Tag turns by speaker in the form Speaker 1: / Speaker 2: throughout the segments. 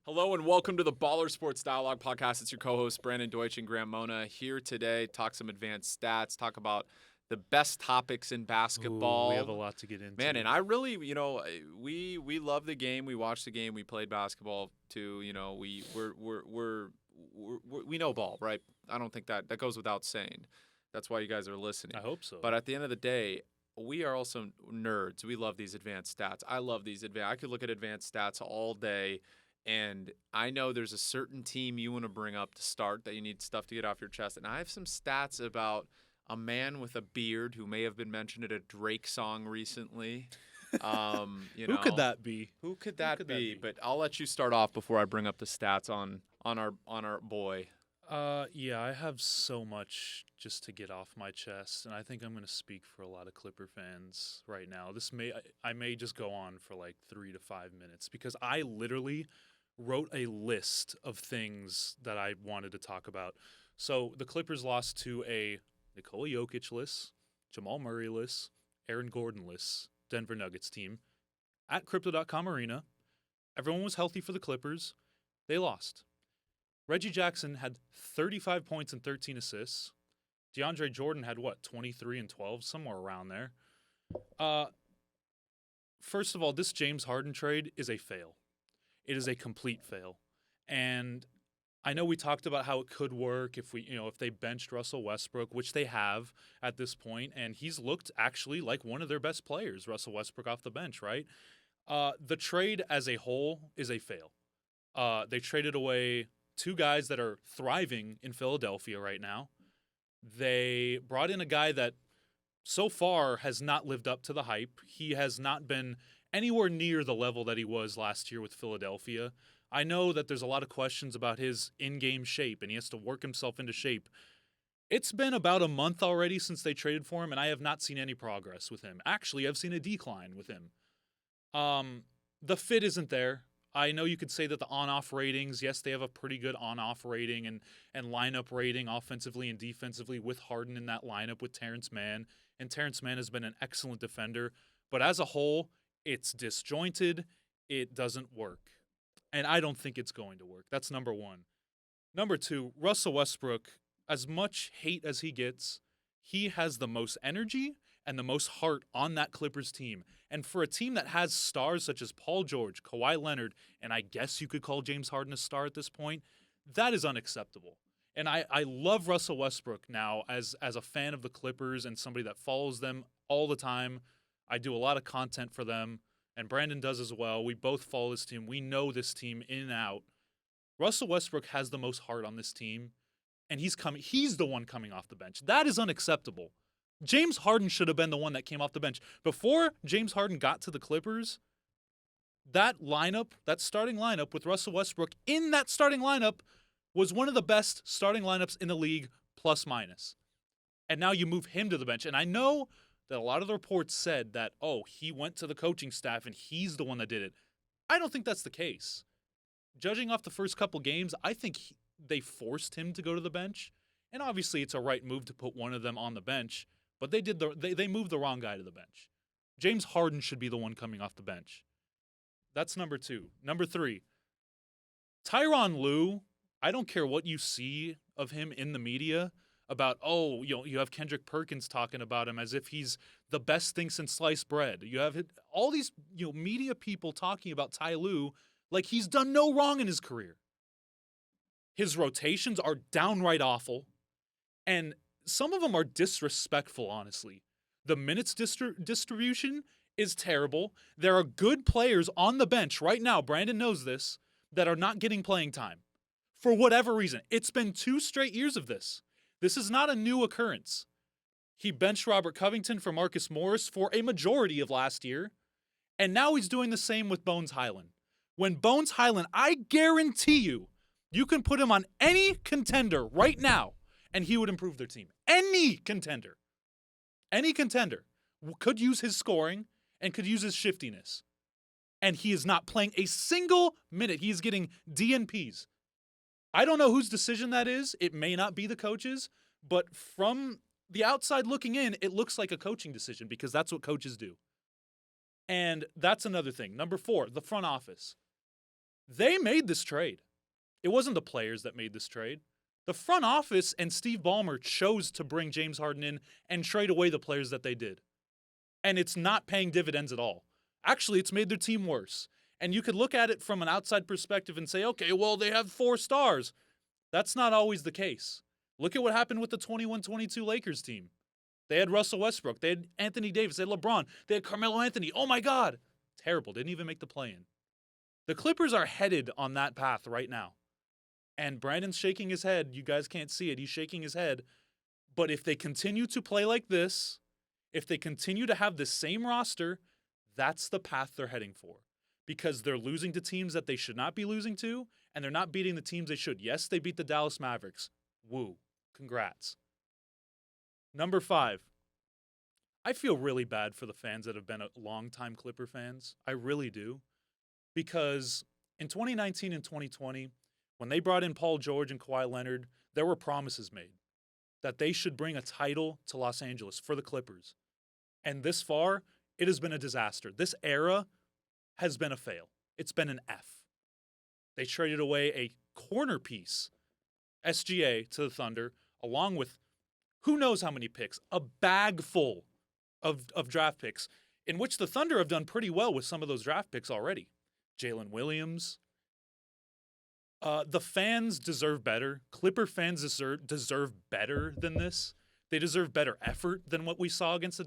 Speaker 1: Hello and welcome to the Baller Sports Dialogue Podcast. It's your co-host Brandon Deutsch and Grant Mona here today. Talk some advanced stats. Talk about the best topics in basketball.
Speaker 2: Ooh, we have a lot to get into.
Speaker 1: Man, and I really, we love the game. We watch the game. We played basketball too. We know ball, right? I don't think that goes without saying. That's why you guys are listening.
Speaker 2: I hope so.
Speaker 1: But at the end of the day, we are also nerds. We love these advanced stats. I love these advanced. I could look at advanced stats all day. And I know there's a certain team you want to bring up to start that you need stuff to get off your chest. And I have some stats about a man with a beard who may have been mentioned at a Drake song recently.
Speaker 2: Who could that be?
Speaker 1: Who could that be? But I'll let you start off before I bring up the stats on our boy.
Speaker 2: Yeah, I have so much just to get off my chest, and I think I'm going to speak for a lot of Clipper fans right now. I may just go on for like 3 to 5 minutes because I literally wrote a list of things that I wanted to talk about. So the Clippers lost to a Nikola Jokic-less, Jamal Murray-less, Aaron Gordon-less Denver Nuggets team at Crypto.com Arena. Everyone was healthy for the Clippers. They lost. Reggie Jackson had 35 points and 13 assists. DeAndre Jordan had, 23 and 12, somewhere around there. First of all, this James Harden trade is a fail. It is a complete fail. And I know we talked about how it could work if they benched Russell Westbrook, which they have at this point, and he's looked actually like one of their best players, Russell Westbrook off the bench, right? The trade as a whole is a fail. They traded away two guys that are thriving in Philadelphia right now. They brought in a guy that so far has not lived up to the hype. He has not been anywhere near the level that he was last year with Philadelphia. I know that there's a lot of questions about his in-game shape, and he has to work himself into shape. It's been about a month already since they traded for him, and I have not seen any progress with him. Actually, I've seen a decline with him. The fit isn't there. I know you could say that the on-off ratings, yes, they have a pretty good on-off rating and lineup rating offensively and defensively with Harden in that lineup with Terrence Mann. And Terrence Mann has been an excellent defender. But as a whole, it's disjointed. It doesn't work. And I don't think it's going to work. That's number one. Number two, Russell Westbrook, as much hate as he gets, he has the most energy and the most heart on that Clippers team. And for a team that has stars such as Paul George, Kawhi Leonard, and I guess you could call James Harden a star at this point, that is unacceptable. And I love Russell Westbrook now as a fan of the Clippers and somebody that follows them all the time. I do a lot of content for them, and Brandon does as well. We both follow this team. We know this team in and out. Russell Westbrook has the most heart on this team, and he's the one coming off the bench. That is unacceptable. James Harden should have been the one that came off the bench. Before James Harden got to the Clippers, that starting lineup with Russell Westbrook in that starting lineup was one of the best starting lineups in the league, plus minus. And now you move him to the bench. And I know that a lot of the reports said that, he went to the coaching staff and he's the one that did it. I don't think that's the case. Judging off the first couple games, I think they forced him to go to the bench. And obviously it's a right move to put one of them on the bench. But they moved the wrong guy to the bench. James Harden should be the one coming off the bench. That's number two. Number three, Tyronn Lue, I don't care what you see of him in the media about, you have Kendrick Perkins talking about him as if he's the best thing since sliced bread. You have all these media people talking about Ty Lue like he's done no wrong in his career. His rotations are downright awful, and some of them are disrespectful, honestly. The minutes distribution is terrible. There are good players on the bench right now, Brandon knows this, that are not getting playing time. For whatever reason. It's been 2 straight years of this. This is not a new occurrence. He benched Robert Covington for Marcus Morris for a majority of last year, and now he's doing the same with Bones Highland. When Bones Highland, I guarantee you can put him on any contender right now, and he would improve their team. Any contender could use his scoring and could use his shiftiness. And he is not playing a single minute. He is getting DNPs. I don't know whose decision that is. It may not be the coach's, but from the outside looking in, it looks like a coaching decision because that's what coaches do. And that's another thing. Number 4, the front office. They made this trade. It wasn't the players that made this trade. The front office and Steve Ballmer chose to bring James Harden in and trade away the players that they did. And it's not paying dividends at all. Actually, it's made their team worse. And you could look at it from an outside perspective and say, okay, well, they have 4 stars. That's not always the case. Look at what happened with the 21-22 Lakers team. They had Russell Westbrook. They had Anthony Davis. They had LeBron. They had Carmelo Anthony. Oh, my God. Terrible. Didn't even make the play-in. The Clippers are headed on that path right now. And Brandon's shaking his head. You guys can't see it. He's shaking his head. But if they continue to play like this, if they continue to have the same roster, that's the path they're heading for. Because they're losing to teams that they should not be losing to, and they're not beating the teams they should. Yes, they beat the Dallas Mavericks. Woo. Congrats. Number 5. I feel really bad for the fans that have been a longtime Clipper fans. I really do. Because in 2019 and 2020, when they brought in Paul George and Kawhi Leonard, there were promises made that they should bring a title to Los Angeles for the Clippers. And this far, it has been a disaster. This era has been a fail. It's been an F. They traded away a corner piece, SGA, to the Thunder, along with who knows how many picks, a bag full of draft picks, in which the Thunder have done pretty well with some of those draft picks already. Jalen Williams. The fans deserve better. Clipper fans deserve better than this. They deserve better effort than what we saw against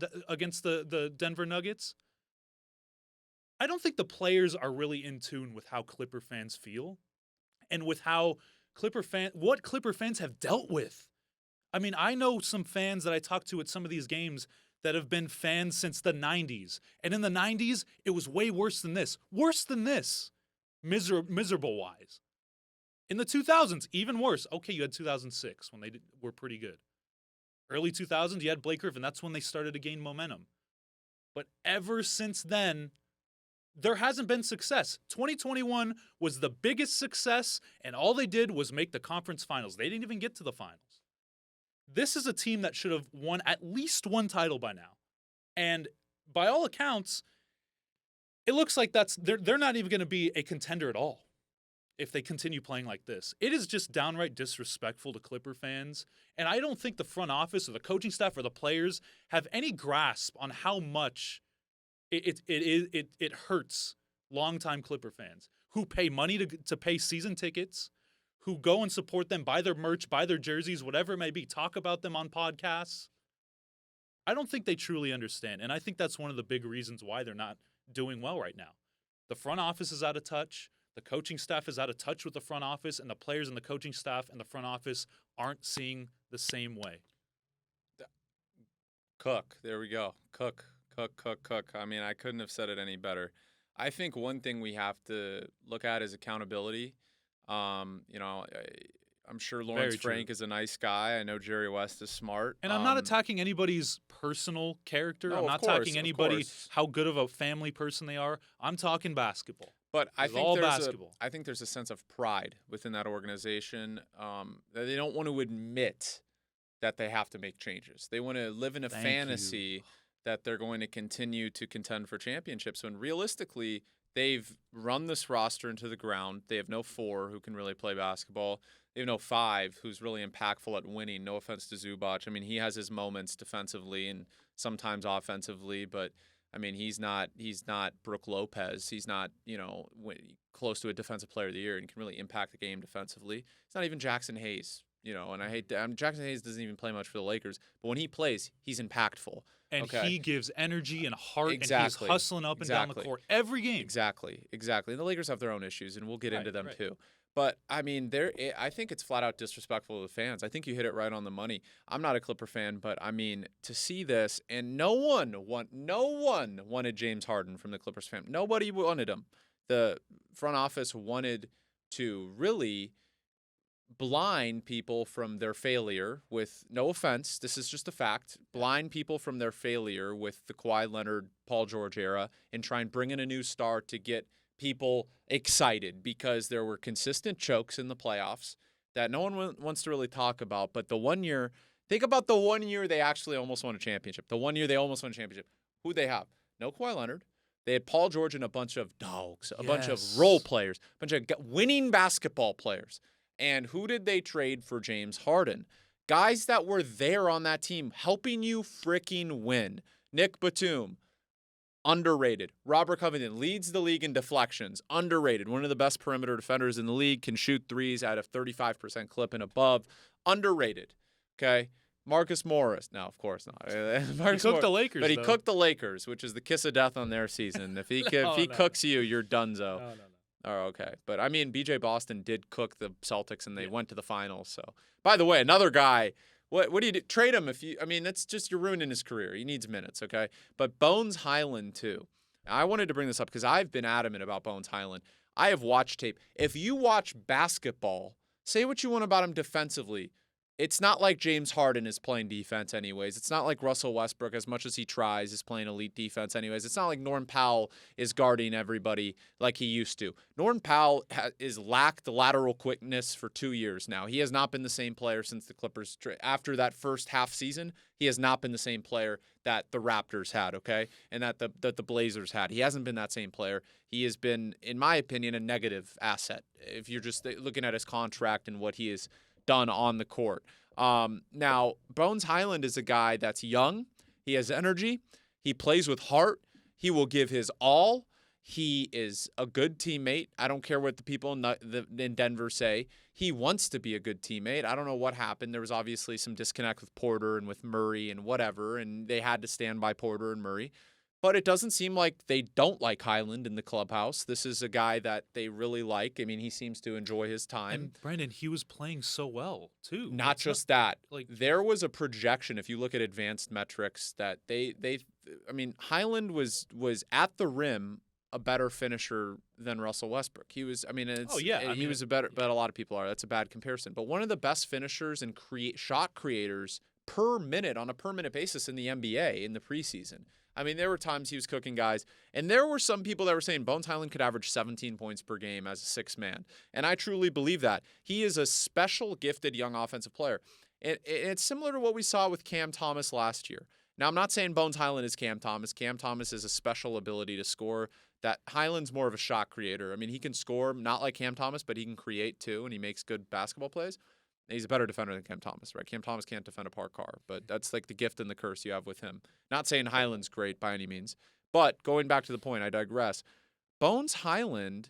Speaker 2: the Denver Nuggets. I don't think the players are really in tune with how Clipper fans feel and with how what Clipper fans have dealt with. I mean, I know some fans that I talked to at some of these games that have been fans since the 90s. And in the 90s, it was way worse than this. Worse than this, miserable-wise. In the 2000s, even worse. Okay, you had 2006 when they were pretty good. Early 2000s, you had Blake Griffin. That's when they started to gain momentum. But ever since then, there hasn't been success. 2021 was the biggest success, and all they did was make the conference finals. They didn't even get to the finals. This is a team that should have won at least one title by now. And by all accounts, it looks like they're not even going to be a contender at all if they continue playing like this. It is just downright disrespectful to Clipper fans. And I don't think the front office or the coaching staff or the players have any grasp on how much it hurts longtime Clipper fans who pay money to pay season tickets, who go and support them, buy their merch, buy their jerseys, whatever it may be, talk about them on podcasts. I don't think they truly understand. And I think that's one of the big reasons why they're not doing well right now. The front office is out of touch. The coaching staff is out of touch with the front office, and the players and the coaching staff and the front office aren't seeing the same way.
Speaker 1: Cook. There we go. Cook. I mean, I couldn't have said it any better. I think one thing we have to look at is accountability. I'm sure Lawrence Frank is a nice guy. I know Jerry West is smart.
Speaker 2: And I'm not attacking anybody's personal character.
Speaker 1: No,
Speaker 2: I'm not attacking anybody how good of a family person they are. I'm talking basketball.
Speaker 1: But I think there's a sense of pride within that organization that they don't want to admit that they have to make changes. They want to live in a fantasy that they're going to continue to contend for championships when realistically they've run this roster into the ground. They have no 4 who can really play basketball. They have no 5 who's really impactful at winning. No offense to Zubac. I mean, he has his moments defensively and sometimes offensively, but I mean, he's not Brook Lopez. He's not, close to a defensive player of the year and can really impact the game defensively. It's not even Jackson Hayes, and Jackson Hayes doesn't even play much for the Lakers, but when he plays, he's impactful.
Speaker 2: And he gives energy and heart, and he's hustling up and down the court every game.
Speaker 1: Exactly. And the Lakers have their own issues, and we'll get into them too. But, I mean, I think it's flat out disrespectful to the fans. I think you hit it right on the money. I'm not a Clipper fan, but, I mean, to see this, and no one wanted James Harden from the Clippers fan. Nobody wanted him. The front office wanted to really blind people from their failure with, no offense, this is just a fact, blind people from their failure with the Kawhi Leonard, Paul George era and try and bring in a new star to get people excited because there were consistent chokes in the playoffs that no one wants to really talk about. But think about the 1 year they actually almost won a championship. The 1 year they almost won a championship. Who'd they have? No Kawhi Leonard. They had Paul George and a bunch of dogs, a bunch of
Speaker 2: Yes.
Speaker 1: role players, a bunch of winning basketball players. And who did they trade for James Harden? Guys that were there on that team helping you freaking win. Nick Batum, underrated. Robert Covington leads the league in deflections, underrated. One of the best perimeter defenders in the league, can shoot threes at a 35% clip and above, underrated. Okay? Marcus Morris. No, of course not.
Speaker 2: He cooked the Lakers,
Speaker 1: but he
Speaker 2: though.
Speaker 1: cooked the Lakers, which is the kiss of death on their season. If he cooks you, you're donezo.
Speaker 2: No.
Speaker 1: Oh, okay. But I mean, BJ Boston did cook the Celtics, and they went to the finals. So, by the way, another guy. What do you do? Trade him if you? I mean, that's just you're ruining his career. He needs minutes, okay? But Bones Highland too. I wanted to bring this up because I've been adamant about Bones Highland. I have watched tape. If you watch basketball, say what you want about him defensively. It's not like James Harden is playing defense anyways. It's not like Russell Westbrook, as much as he tries, is playing elite defense anyways. It's not like Norm Powell is guarding everybody like he used to. Norm Powell is lacked lateral quickness for 2 years now. He has not been the same player since the Clippers. After that first half season, he has not been the same player that the Raptors had, okay? And that the Blazers had. He hasn't been that same player. He has been, in my opinion, a negative asset if you're just looking at his contract and what he is done on the court. Now, Bones Highland is a guy that's young. He has energy. He plays with heart. He will give his all. He is a good teammate. I don't care what the people in Denver say. He wants to be a good teammate. I don't know what happened. There was obviously some disconnect with Porter and with Murray and whatever, and they had to stand by Porter and Murray. But it doesn't seem like they don't like Highland in the clubhouse. This is a guy that they really like. I mean, he seems to enjoy his time.
Speaker 2: And Brandon, he was playing so well, too.
Speaker 1: Not just that.
Speaker 2: Like,
Speaker 1: there was a projection, if you look at advanced metrics, that Highland was at the rim a better finisher than Russell Westbrook. He was, he was a better, but a lot of people are. That's a bad comparison. But one of the best finishers and shot creators per minute on a per minute basis in the NBA in the preseason. I mean, there were times he was cooking guys, and there were some people that were saying Bones Highland could average 17 points per game as a sixth man, and I truly believe that. He is a special, gifted young offensive player. It's similar to what we saw with Cam Thomas last year. Now, I'm not saying Bones Highland is Cam Thomas. Cam Thomas is a special ability to score. That Highland's more of a shot creator. I mean, he can score, not like Cam Thomas, but he can create too, and he makes good basketball plays. He's a better defender than Cam Thomas, right? Cam Thomas can't defend a parked car, but that's like the gift and the curse you have with him. Not saying Highland's great by any means, but going back to the point, I digress. Bones Highland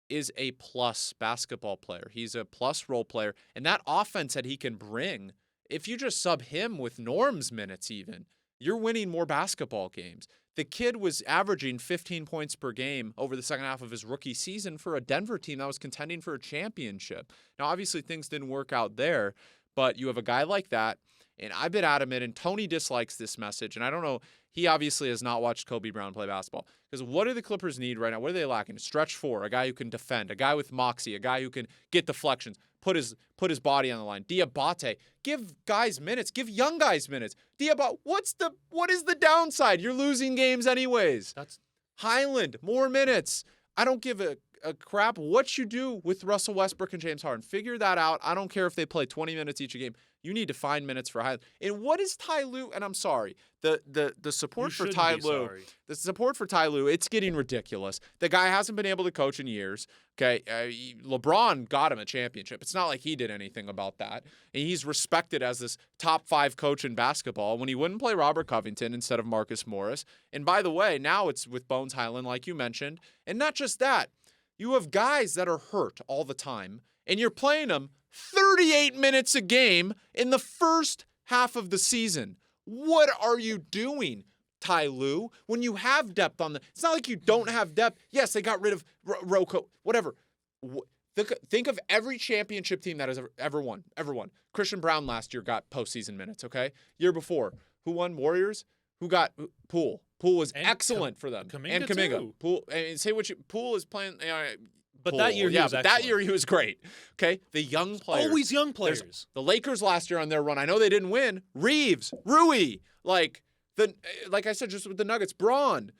Speaker 1: is a plus basketball player. He's a plus role player, and that offense that he can bring, if you just sub him with Norm's minutes even, you're winning more basketball games. The kid was averaging 15 points per game over the second half of his rookie season for a Denver team that was contending for a championship. Now, obviously, things didn't work out there, but you have a guy like that, and I've been adamant, and Tony dislikes this message, and I don't know, he obviously has not watched Kobe Brown play basketball, because what do the Clippers need right now? What are they lacking? Stretch four, a guy who can defend, a guy with moxie, a guy who can get deflections, put his body on the line. Diabate, give guys minutes, give young guys minutes. Diabate, what is the downside? You're losing games anyways.
Speaker 2: that's
Speaker 1: Highland, more minutes. I don't give a crap what you do with Russell Westbrook and James Harden. Figure that out. I don't care if they play 20 minutes each a game. You need to find minutes for Highland. And what is Ty Lue? And I'm sorry, the support for Ty Lue, the support for Ty Lue, it's getting ridiculous. The guy hasn't been able to coach in years. Okay, LeBron got him a championship. It's not like he did anything about that. And he's respected as this top 5 coach in basketball when he wouldn't play Robert Covington instead of Marcus Morris. And by the way, now it's with Bones Highland, like you mentioned. And not just that, you have guys that are hurt all the time, and you're playing them 38 minutes a game in the first half of the season. What are you doing, Ty Lue? When you have depth on it's not like you don't have depth. Yes, they got rid of Rocco, whatever. Think of every championship team that has ever won. Christian Brown last year got postseason minutes, okay? Year before, who won? Warriors? Who got Poole? Poole was excellent for them. And Kuminga.
Speaker 2: Too.
Speaker 1: Poole, and say what Poole is playing.
Speaker 2: But that year he was excellent.
Speaker 1: That year he was great. Okay, the young players.
Speaker 2: Always young players.
Speaker 1: The Lakers last year on their run, I know they didn't win. Reeves, Rui, like I said, just with the Nuggets, Brown.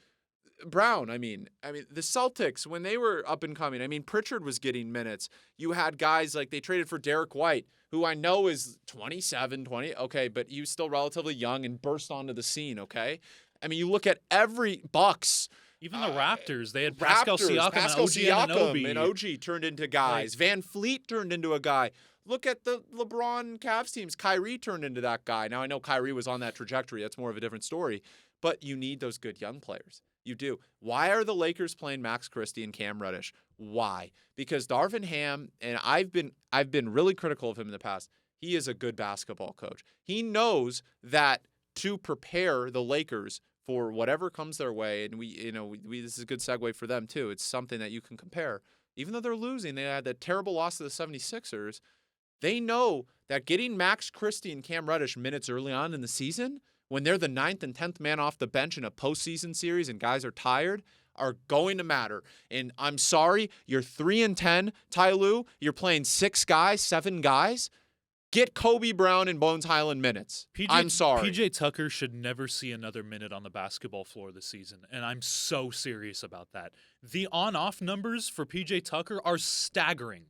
Speaker 1: I mean, the Celtics when they were up and coming. I mean, Pritchard was getting minutes. You had guys like they traded for Derek White, who I know is 27, 20. Okay, but he was still relatively young and burst onto the scene. Okay, I mean, you look at every Bucks.
Speaker 2: Even the Raptors, they had Pascal Siakam
Speaker 1: and OG turned into guys. Van Fleet turned into a guy. Look at the LeBron Cavs teams. Kyrie turned into that guy. Now, I know Kyrie was on that trajectory. That's more of a different story. But you need those good young players. You do. Why are the Lakers playing Max Christie and Cam Reddish? Why? Because Darvin Ham, and I've been really critical of him in the past, he is a good basketball coach. He knows that to prepare the Lakers for whatever comes their way, and we this is a good segue for them too. It's something that you can compare. Even though they're losing, they had that terrible loss to the 76ers. They know that getting Max Christie and Cam Reddish minutes early on in the season, when they're the 9th and 10th man off the bench in a postseason series and guys are tired, are going to matter. And I'm sorry, you're 3-10, Ty Lue. You're playing 6 guys, 7 guys. Get Kobe Brown and Bones Highland minutes. I'm sorry.
Speaker 2: PJ Tucker should never see another minute on the basketball floor this season, and I'm so serious about that. The on-off numbers for PJ Tucker are staggering.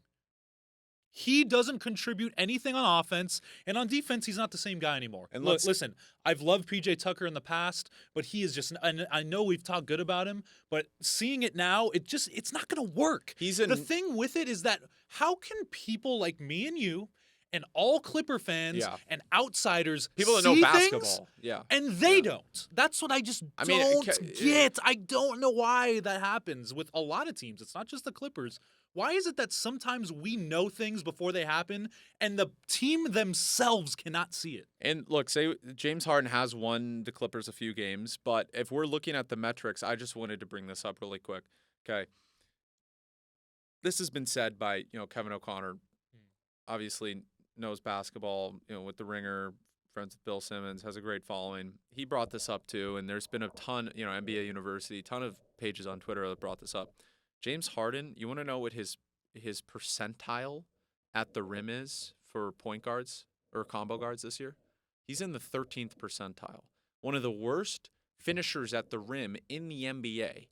Speaker 2: He doesn't contribute anything on offense, and on defense, he's not the same guy anymore. And listen, I've loved PJ Tucker in the past, but he is just, and I know we've talked good about him, but seeing it now, it's not going to work. The thing with it is that how can people like me and you and all Clipper fans and outsiders
Speaker 1: people that
Speaker 2: see
Speaker 1: know basketball,
Speaker 2: things, and they don't? That's what I just don't get. I don't know why that happens with a lot of teams. It's not just the Clippers. Why is it that sometimes we know things before they happen and the team themselves cannot see it?
Speaker 1: And look, say James Harden has won the Clippers a few games, but if we're looking at the metrics, I just wanted to bring this up really quick. Okay. This has been said by, Kevin O'Connor, obviously knows basketball, with the Ringer, friends with Bill Simmons, has a great following. He brought this up too, and there's been a ton, NBA University, ton of pages on Twitter that brought this up. James Harden, you want to know what his percentile at the rim is for point guards or combo guards this year? He's in the 13th percentile. One of the worst finishers at the rim in the NBA.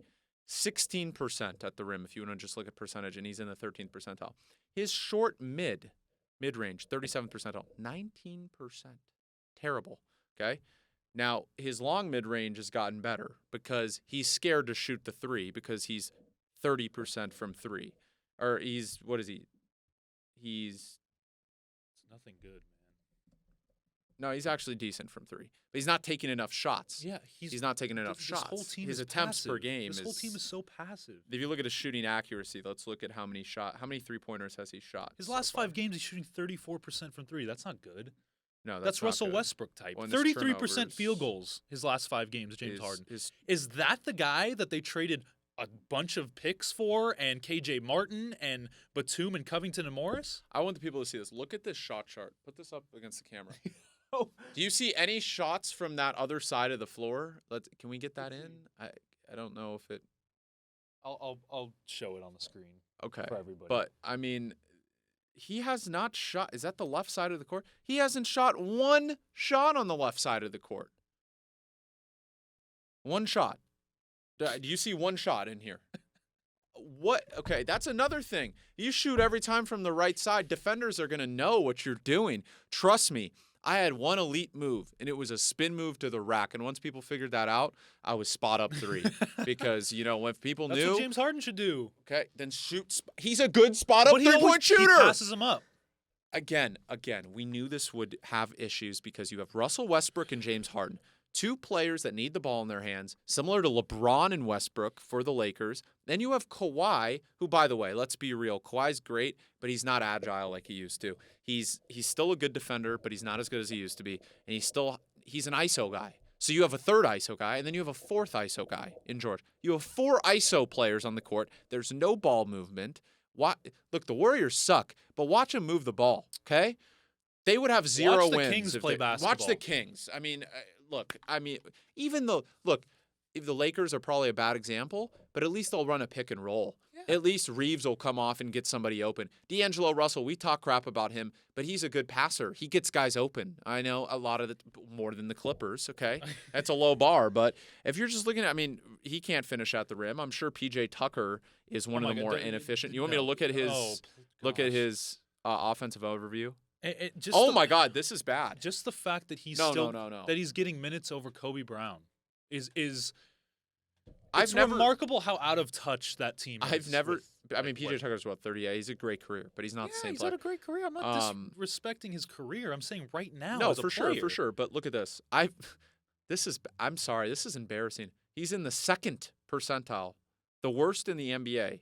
Speaker 1: 16% at the rim if you want to just look at percentage, and he's in the 13th percentile. His short mid-range, 37th percentile, 19%. Terrible, okay? Now, his long mid-range has gotten better because he's scared to shoot the three because he's 30% from 3. Or he's
Speaker 2: It's nothing good, man.
Speaker 1: No, he's actually decent from 3. But he's not taking enough shots.
Speaker 2: Yeah,
Speaker 1: he's not taking enough shots.
Speaker 2: Whole team
Speaker 1: his
Speaker 2: is
Speaker 1: attempts
Speaker 2: passive.
Speaker 1: per game
Speaker 2: whole team is so passive.
Speaker 1: If you look at his shooting accuracy, let's look at how many three-pointers has he shot.
Speaker 2: His last 5 games he's shooting 34% from 3. That's not good.
Speaker 1: No,
Speaker 2: that's Russell
Speaker 1: good.
Speaker 2: Westbrook type. 33% field goals his last 5 games, James Harden. Is that the guy that they traded a bunch of picks for, and KJ Martin and Batum and Covington and Morris?
Speaker 1: I want the people to see this. Look at this shot chart. Put this up against the camera. Do you see any shots from that other side of the floor? Can we get that in? I don't know if it.
Speaker 2: I'll show it on the screen.
Speaker 1: Okay.
Speaker 2: For everybody.
Speaker 1: But I mean, he has not shot. Is that the left side of the court? He hasn't shot one shot on the left side of the court. One shot. Do you see one shot in here? What? Okay, that's another thing. You shoot every time from the right side. Defenders are going to know what you're doing. Trust me. I had one elite move, and it was a spin move to the rack. And once people figured that out, I was spot up 3. Because, when people knew.
Speaker 2: That's what James Harden should do.
Speaker 1: Okay, then shoot. He's a good spot up 3-point shooter.
Speaker 2: He passes him up.
Speaker 1: Again, we knew this would have issues because you have Russell Westbrook and James Harden. 2 players that need the ball in their hands, similar to LeBron and Westbrook for the Lakers. Then you have Kawhi, who, by the way, let's be real, Kawhi's great, but he's not agile like he used to. He's still a good defender, but he's not as good as he used to be. And he's an ISO guy. So you have a 3rd ISO guy, and then you have a 4th ISO guy in George. You have 4 ISO players on the court. There's no ball movement. Look, the Warriors suck, but watch them move the ball, okay? They would have 0 wins.
Speaker 2: Watch the Kings play basketball.
Speaker 1: Watch the Kings. I mean, even though, if the Lakers are probably a bad example, but at least they'll run a pick and roll. Yeah. At least Reeves will come off and get somebody open. D'Angelo Russell, we talk crap about him, but he's a good passer. He gets guys open. I know a lot of more than the Clippers, okay? That's a low bar, but if you're just looking at, he can't finish at the rim. I'm sure PJ Tucker is one of the more inefficient. You want me to look at his offensive overview? My God, this is bad.
Speaker 2: Just the fact that he's that he's getting minutes over Kobe Brown is It's remarkable how out of touch that team is.
Speaker 1: I've never. I mean, PJ Tucker's what 38. He's a great career, but he's not the same
Speaker 2: he's
Speaker 1: player.
Speaker 2: had a great career. I'm not disrespecting his career. I'm saying right now.
Speaker 1: No,
Speaker 2: as a
Speaker 1: for
Speaker 2: player.
Speaker 1: sure. But look at this. I'm sorry. This is embarrassing. He's in the second percentile, the worst in the NBA,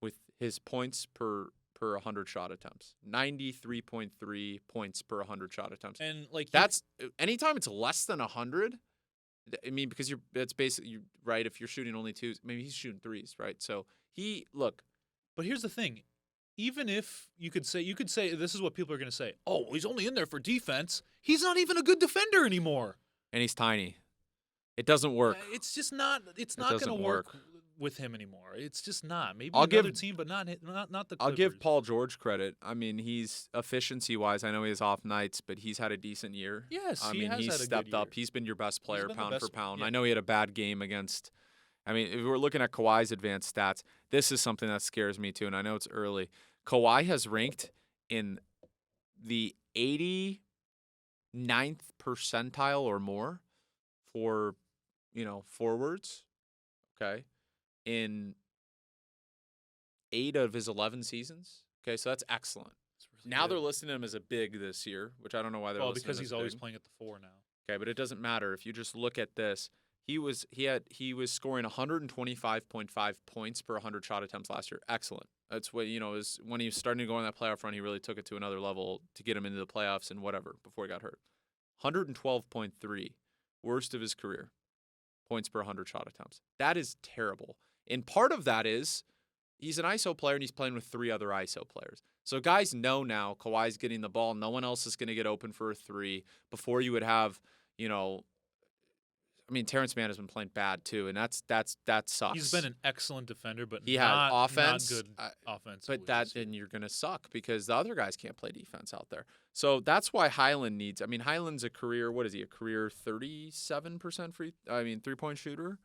Speaker 1: with his points per 100 shot attempts. 93.3 points per 100 shot attempts.
Speaker 2: And like
Speaker 1: that's anytime it's less than 100. I mean, because that's basically right. If you're shooting only twos, maybe he's shooting threes, right? So
Speaker 2: But here's the thing: even if you could say this is what people are going to say. Oh, he's only in there for defense. He's not even a good defender anymore.
Speaker 1: And he's tiny. It doesn't work.
Speaker 2: It's just not. It's not going to work with him anymore. It's just not. Maybe another team, but not the Clippers.
Speaker 1: I'll give Paul George credit. I mean, he's efficiency-wise. I know he has off nights, but he's had a decent year.
Speaker 2: Yes,
Speaker 1: he's stepped up. He's been your best player pound for pound. Yeah. I know he had a bad game against. I mean, if we're looking at Kawhi's advanced stats, this is something that scares me too. And I know it's early. Kawhi has ranked in the 89th percentile or more for forwards. Okay. In 8 of his 11 seasons. Okay, so that's excellent. Really now good. They're listing him as a big this year, which I don't know why they're listing him
Speaker 2: because he's always playing at the 4 now.
Speaker 1: Okay, but it doesn't matter. If you just look at this, he was scoring 125.5 points per 100 shot attempts last year. Excellent. That's what is when he was starting to go on that playoff run, he really took it to another level to get him into the playoffs and whatever before he got hurt. 112.3, worst of his career. Points per 100 shot attempts. That is terrible. And part of that is he's an ISO player and he's playing with 3 other ISO players. So guys know now Kawhi's getting the ball. No one else is going to get open for a 3. Before you would have, Terrence Mann has been playing bad too, and that sucks.
Speaker 2: He's been an excellent defender, but
Speaker 1: he had offense,
Speaker 2: not good offense.
Speaker 1: But then you're going to suck because the other guys can't play defense out there. So that's why Highland needs. I mean, Highland's a career. What is he? A career 37% 3-point shooter.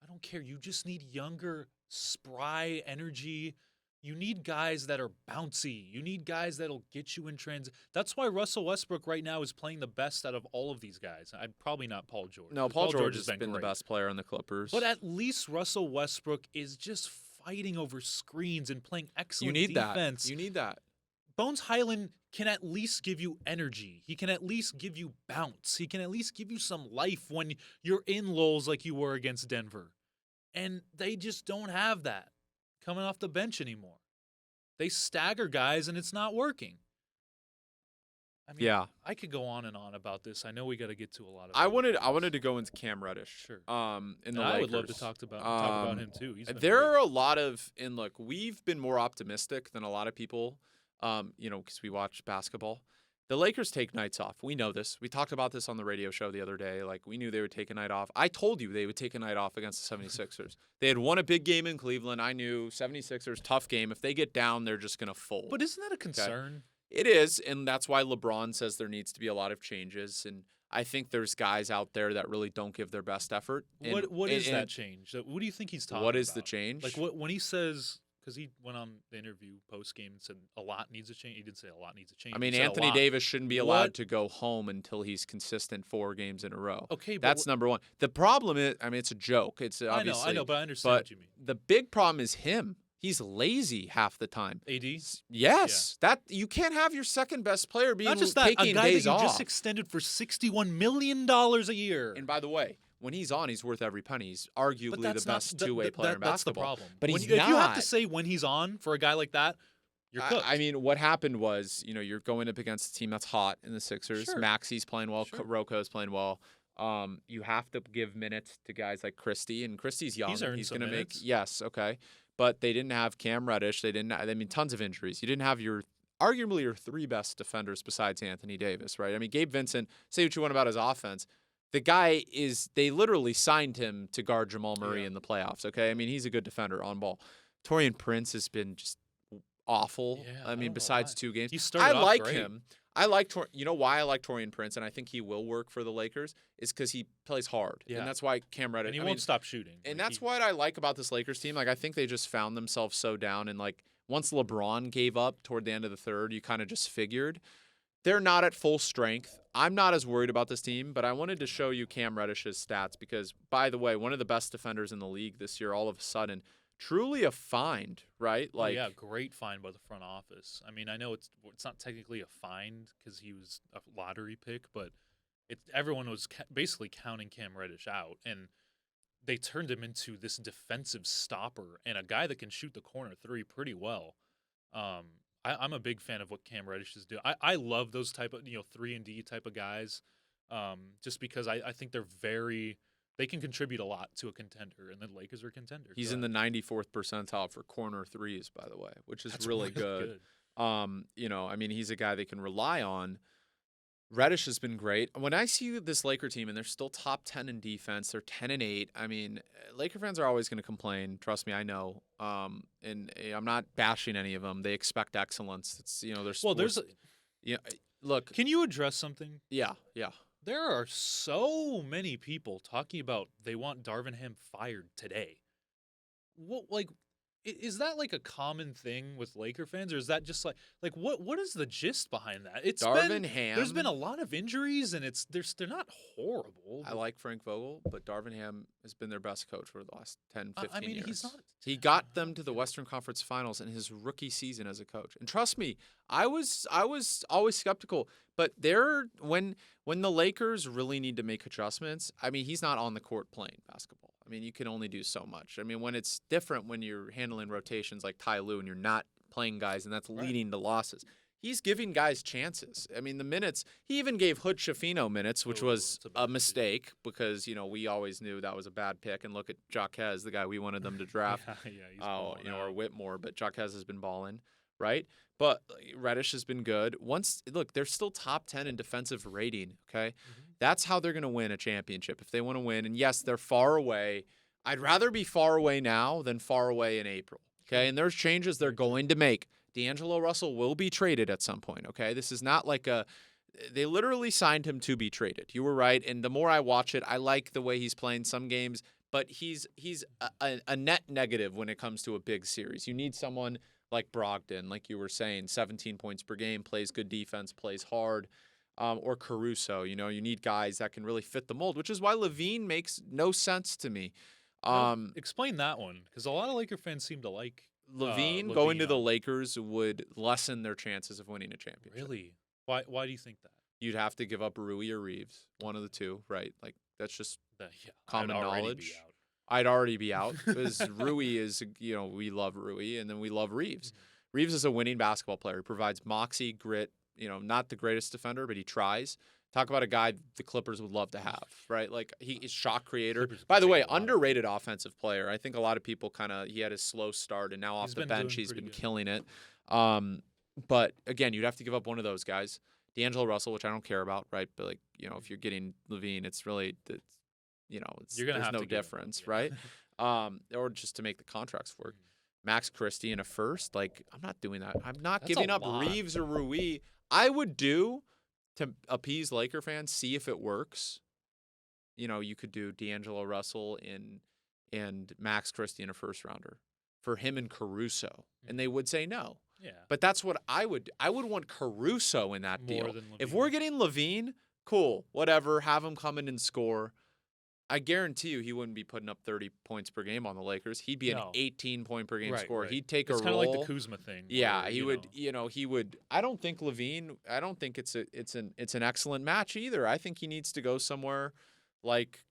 Speaker 2: I don't care. You just need younger, spry energy. You need guys that are bouncy. You need guys that'll get you in transit. That's why Russell Westbrook right now is playing the best out of all of these guys. I'd probably not Paul George.
Speaker 1: No, Paul George has been the best player on the Clippers.
Speaker 2: But at least Russell Westbrook is just fighting over screens and playing excellent defense.
Speaker 1: You need that.
Speaker 2: Bones Highland can at least give you energy. He can at least give you bounce. He can at least give you some life when you're in lulls like you were against Denver. And they just don't have that coming off the bench anymore. They stagger guys, and it's not working. I mean,
Speaker 1: yeah.
Speaker 2: I could go on and on about this. I know we got to get to a lot of.
Speaker 1: I wanted to go into Cam Reddish.
Speaker 2: Sure.
Speaker 1: In the
Speaker 2: I
Speaker 1: Lakers.
Speaker 2: would love to talk about him too.
Speaker 1: There are a lot of look. We've been more optimistic than a lot of people. Because we watch basketball. The Lakers take nights off. We know this. We talked about this on the radio show the other day. Like, we knew they would take a night off. I told you they would take a night off against the 76ers. They had won a big game in Cleveland. I knew 76ers, tough game. If they get down, they're just going to fold.
Speaker 2: But isn't that a concern?
Speaker 1: Okay? It is, and that's why LeBron says there needs to be a lot of changes. And I think there's guys out there that really don't give their best effort.
Speaker 2: What is that change? What do you think he's talking about?
Speaker 1: What is the change?
Speaker 2: Like, when he says... Because he went on the interview post-game and said a lot needs to change. He didn't say a lot needs to change.
Speaker 1: I mean, Anthony Davis shouldn't be allowed to go home until he's consistent 4 games in a row.
Speaker 2: Okay,
Speaker 1: that's number one. The problem is, it's a joke. It's obviously.
Speaker 2: I know, but I understand what you mean.
Speaker 1: The big problem is him. He's lazy half the time.
Speaker 2: AD?
Speaker 1: Yes. Yeah. That you can't have your second best player being
Speaker 2: not just that,
Speaker 1: taking
Speaker 2: a guy
Speaker 1: days
Speaker 2: that you
Speaker 1: off.
Speaker 2: just extended for $61 million a year.
Speaker 1: And by the way, when he's on, he's worth every penny. He's arguably the best two-way player in basketball.
Speaker 2: That's the problem.
Speaker 1: But
Speaker 2: if you have to say when he's on for a guy like that, you're cooked.
Speaker 1: I mean, what happened was, you're going up against a team that's hot in the Sixers.
Speaker 2: Sure.
Speaker 1: Maxi's playing well.
Speaker 2: Sure.
Speaker 1: Roko's playing well. You have to give minutes to guys like Christie, and Christie's young.
Speaker 2: He's going to
Speaker 1: make okay. But they didn't have Cam Reddish. They didn't. Tons of injuries. You didn't have arguably your 3 best defenders besides Anthony Davis, right? I mean, Gabe Vincent. Say what you want about his offense. The guy they literally signed him to guard Jamal Murray in the playoffs, okay? I mean, he's a good defender on ball. Taurean Prince has been just awful.
Speaker 2: Yeah,
Speaker 1: I mean, besides 2 games.
Speaker 2: He started off great.
Speaker 1: Him. I like you know why I like Taurean Prince, and I think he will work for the Lakers, is because he plays hard.
Speaker 2: Yeah.
Speaker 1: And that's why Cam Reddish.
Speaker 2: And he won't stop shooting.
Speaker 1: And that's what I like about this Lakers team. Like, I think they just found themselves so down, and once LeBron gave up toward the end of the third, you kind of just figured. they're not at full strength. I'm not as worried about this team, but I wanted to show you Cam Reddish's stats because, by the way, one of the best defenders in the league this year, all of a sudden, truly a find, right?
Speaker 2: Oh yeah, great find by the front office. I mean, I know it's not technically a find because he was a lottery pick, but everyone was basically counting Cam Reddish out, and they turned him into this defensive stopper and a guy that can shoot the corner three pretty well. I'm a big fan of what Cam Reddish is doing. I love those type of 3-and-D type of guys, just because I think they can contribute a lot to a contender, and the Lakers are a contender.
Speaker 1: He's in the 94th percentile for corner threes, by the way, which is
Speaker 2: That's
Speaker 1: really good. I mean, he's a guy they can rely on. Reddish has been great. When I see this Laker team and they're still top 10 in defense, they're 10-8. I mean, Laker fans are always going to complain. Trust me, I know. And I'm not bashing any of them. They expect excellence. It's there's sports. Look.
Speaker 2: Can you address something?
Speaker 1: Yeah.
Speaker 2: There are so many people talking about they want Darvin Ham fired today. What is that like a common thing with Laker fans, or is that just like what is the gist behind that?
Speaker 1: Ham.
Speaker 2: There's been a lot of injuries, and they're not horrible.
Speaker 1: I like Frank Vogel, but Darvin Ham has been their best coach for the last 10, 15 years.
Speaker 2: He's not.
Speaker 1: He got them to the Western Conference Finals in his rookie season as a coach. And trust me, I was always skeptical, but when the Lakers really need to make adjustments, I mean, he's not on the court playing basketball. I mean, you can only do so much. I mean, when it's different when you're handling rotations like Ty Lue and you're not playing guys and that's leading to losses. He's giving guys chances. I mean, the minutes, he even gave Hood Schifino minutes, which was a mistake because, we always knew that was a bad pick. And look at Jaquez, the guy we wanted them to draft.
Speaker 2: He's balling out.
Speaker 1: Or Whitmore, but Jaquez has been balling, right? But Reddish has been good. They're still top 10 in defensive rating, okay? Mm-hmm. That's how they're going to win a championship if they want to win. And yes, they're far away. I'd rather be far away now than far away in April, okay? And there's changes they're going to make. D'Angelo Russell will be traded at some point, okay? This is not like they literally signed him to be traded. You were right, and the more I watch it, I like the way he's playing some games, but he's a net negative when it comes to a big series. You need someone like Brogdon, like you were saying, 17 points per game, plays good defense, plays hard, or Caruso. You need guys that can really fit the mold, which is why Levine makes no sense to me.
Speaker 2: Explain that one, because a lot of Laker fans seem to like
Speaker 1: Levine going to the Lakers would lessen their chances of winning a championship.
Speaker 2: Really? Why do you think that?
Speaker 1: You'd have to give up Rui or Reeves, one of the two, right? Like that's just common knowledge. I'd already be out because Rui is, we love Rui and then we love Reeves. Mm-hmm. Reeves is a winning basketball player. He provides moxie, grit, not the greatest defender, but he tries. Talk about a guy the Clippers would love to have, right? Like he's shot creator. By the way, underrated offensive player. I think a lot of people he had his slow start and now off the bench he's been killing it. But again, you'd have to give up one of those guys. D'Angelo Russell, which I don't care about, right? But if you're getting Levine, it's really there's no difference, right? Or just to make the contracts work. Max Christie in a first, I'm not doing that. I'm not giving up Reeves or Rui. I would do to appease Laker fans, see if it works. You could do D'Angelo Russell and Max Christie in a first rounder for him and Caruso, and they would say no.
Speaker 2: Yeah,
Speaker 1: but that's what I would. I would want Caruso in that deal. If we're getting Levine, cool, whatever. Have him come in and score. I guarantee you he wouldn't be putting up 30 points per game on the Lakers. He'd be an 18-point per game scorer. Right. He'd take a role. It's kind of like the
Speaker 2: Kuzma thing.
Speaker 1: Yeah, he would. He would. I don't think Levine. I don't think it's an excellent match either. I think he needs to go somewhere like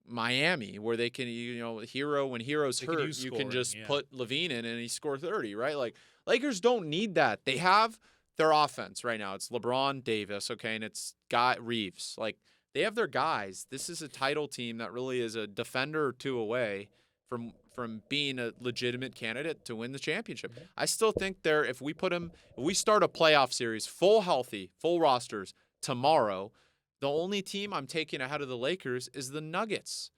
Speaker 1: Miami where they can. Hero when Hero's hurt, you can just put Levine in and he score 30. Right? Like Lakers don't need that. They have their offense right now. It's LeBron, Davis, okay, and it's Reeves. Like. They have their guys. This is a title team that really is a defender or two away from being a legitimate candidate to win the championship. I still think if we start a playoff series, full healthy, full rosters tomorrow, the only team I'm taking ahead of the Lakers is the Nuggets.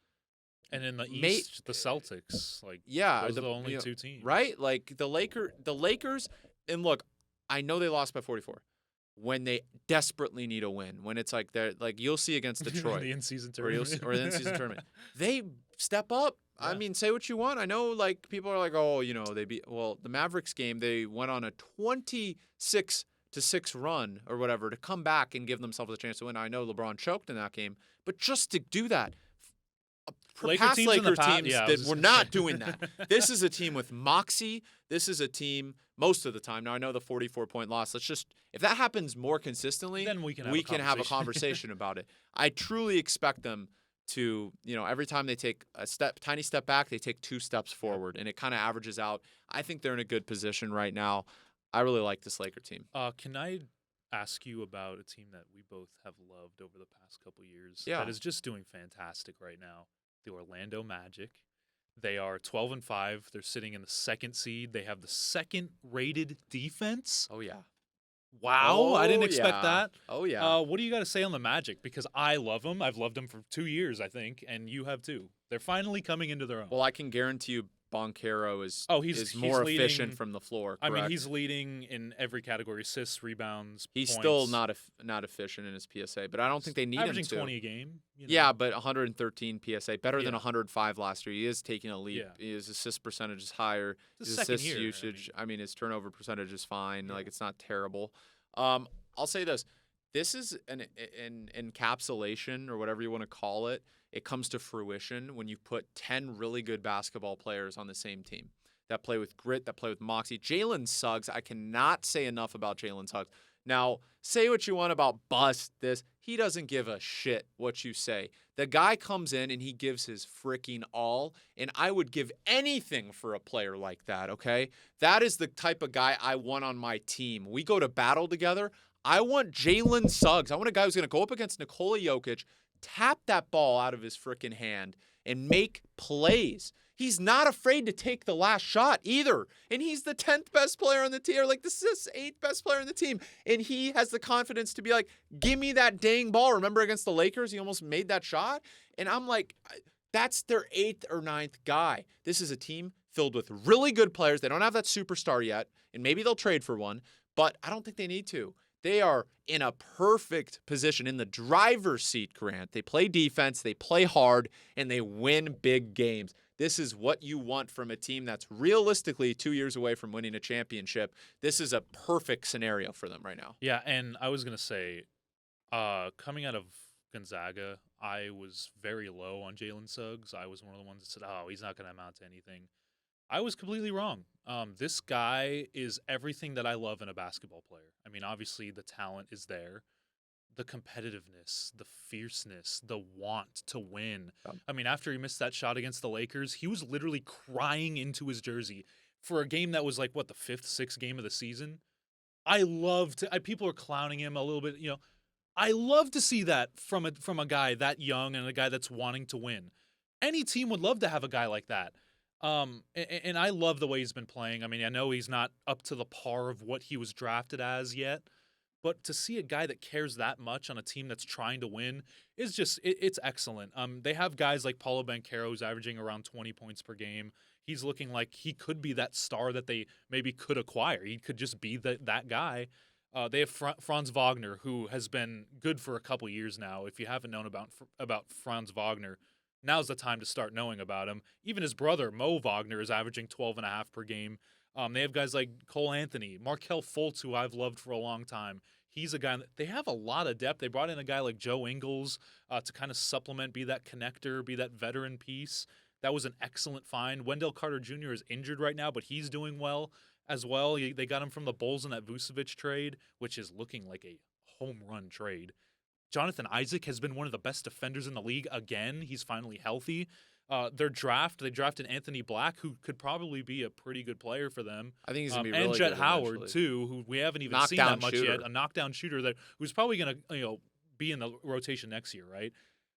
Speaker 2: And in the East, the Celtics. Those are the only two teams.
Speaker 1: Right? Like the Lakers, and look, I know they lost by 44. When they desperately need a win, when it's like you'll see against Detroit,
Speaker 2: the in-season tournament,
Speaker 1: or the in-season tournament, they step up. Yeah. I mean, say what you want. I know, people are like, oh, the Mavericks game, they went on a 26 to 6 run or whatever to come back and give themselves a chance to win. I know LeBron choked in that game, but just to do that, past Laker teams that were not doing that. This is a team with moxie. This is a team most of the time. Now I know the 44-point loss. If that happens more consistently,
Speaker 2: then we can
Speaker 1: have a conversation about it. I truly expect them to, every time they take a tiny step back, they take 2 steps forward, and it kind of averages out. I think they're in a good position right now. I really like this Laker team.
Speaker 2: Can I ask you about a team that we both have loved over the past couple years
Speaker 1: that
Speaker 2: is just doing fantastic right now? The Orlando Magic. They are 12-5. They're sitting in the 2nd seed. They have the 2nd rated defense.
Speaker 1: Oh, yeah.
Speaker 2: Wow, I didn't expect that.
Speaker 1: Oh, yeah.
Speaker 2: What do you got to say on the Magic? Because I love them. I've loved them for 2 years, I think, and you have too. They're finally coming into their own.
Speaker 1: Well, I can guarantee you Boncaro is more
Speaker 2: leading,
Speaker 1: efficient from the floor. Correct?
Speaker 2: I mean, he's leading in every category: assists, rebounds,
Speaker 1: He's
Speaker 2: points.
Speaker 1: still not efficient in his PSA, but I don't think they need him to.
Speaker 2: Averaging 20 a game.
Speaker 1: Yeah, but 113 PSA, better than 105 last year. He is taking a leap. His assist percentage is higher. His assist usage, his turnover percentage is fine. Yeah. Like, it's not terrible. I'll say this. This is an encapsulation, or whatever you want to call it. It comes to fruition when you put 10 really good basketball players on the same team that play with grit, that play with moxie. Jalen Suggs, I cannot say enough about Jalen Suggs. Now, say what you want about bust this. He doesn't give a shit what you say. The guy comes in and he gives his freaking all, and I would give anything for a player like that, okay? That is the type of guy I want on my team. We go to battle together. I want Jalen Suggs. I want a guy who's going to go up against Nikola Jokic, tap that ball out of his freaking hand, and make plays. He's not afraid to take the last shot either. And he's the 10th best player on the team, or like the 8th best player on the team. And he has the confidence to be like, give me that dang ball. Remember against the Lakers, he almost made that shot? And I'm like, that's their 8th or 9th guy. This is a team filled with really good players. They don't have that superstar yet, and maybe they'll trade for one, but I don't think they need to. They are in a perfect position in the driver's seat, Grant. They play defense, they play hard, and they win big games. This is what you want from a team that's realistically 2 years away from winning a championship. This is a perfect scenario for them right now.
Speaker 2: Yeah, and I was going to say, coming out of Gonzaga, I was very low on Jalen Suggs. I was one of the ones that said, he's not going to amount to anything. I was completely wrong. This guy is everything that I love in a basketball player. I mean, obviously the talent is there. The competitiveness, the fierceness, the want to win. I mean, after he missed that shot against the Lakers, he was literally crying into his jersey for a game that was like, the 5th, 6th game of the season. People are clowning him a little bit, I love to see that from a guy that young and a guy that's wanting to win. Any team would love to have a guy like that. And I love the way he's been playing. I mean, I know he's not up to the par of what he was drafted as yet, but to see a guy that cares that much on a team that's trying to win is just, it's excellent. They have guys like Paulo Banchero, who's averaging around 20 points per game. He's looking like he could be that star that they maybe could acquire. He could just be that guy. They have Franz Wagner, who has been good for a couple years now. If you haven't known about Franz Wagner, now's the time to start knowing about him. Even his brother, Mo Wagner, is averaging 12.5 per game. They have guys like Cole Anthony, Markelle Fultz, who I've loved for a long time. He's a guy that they have a lot of depth. They brought in a guy like Joe Ingles to kind of supplement, be that connector, be that veteran piece. That was an excellent find. Wendell Carter Jr. is injured right now, but he's doing well as well. They got him from the Bulls in that Vucevic trade, which is looking like a home run trade. Jonathan Isaac has been one of the best defenders in the league again. He's finally healthy. They drafted Anthony Black, who could probably be a pretty good player for them.
Speaker 1: I think he's going to be really
Speaker 2: and
Speaker 1: good.
Speaker 2: And Jet Howard,
Speaker 1: eventually.
Speaker 2: too, who we haven't even seen that much yet. A knockdown shooter who's probably going to be in the rotation next year, right?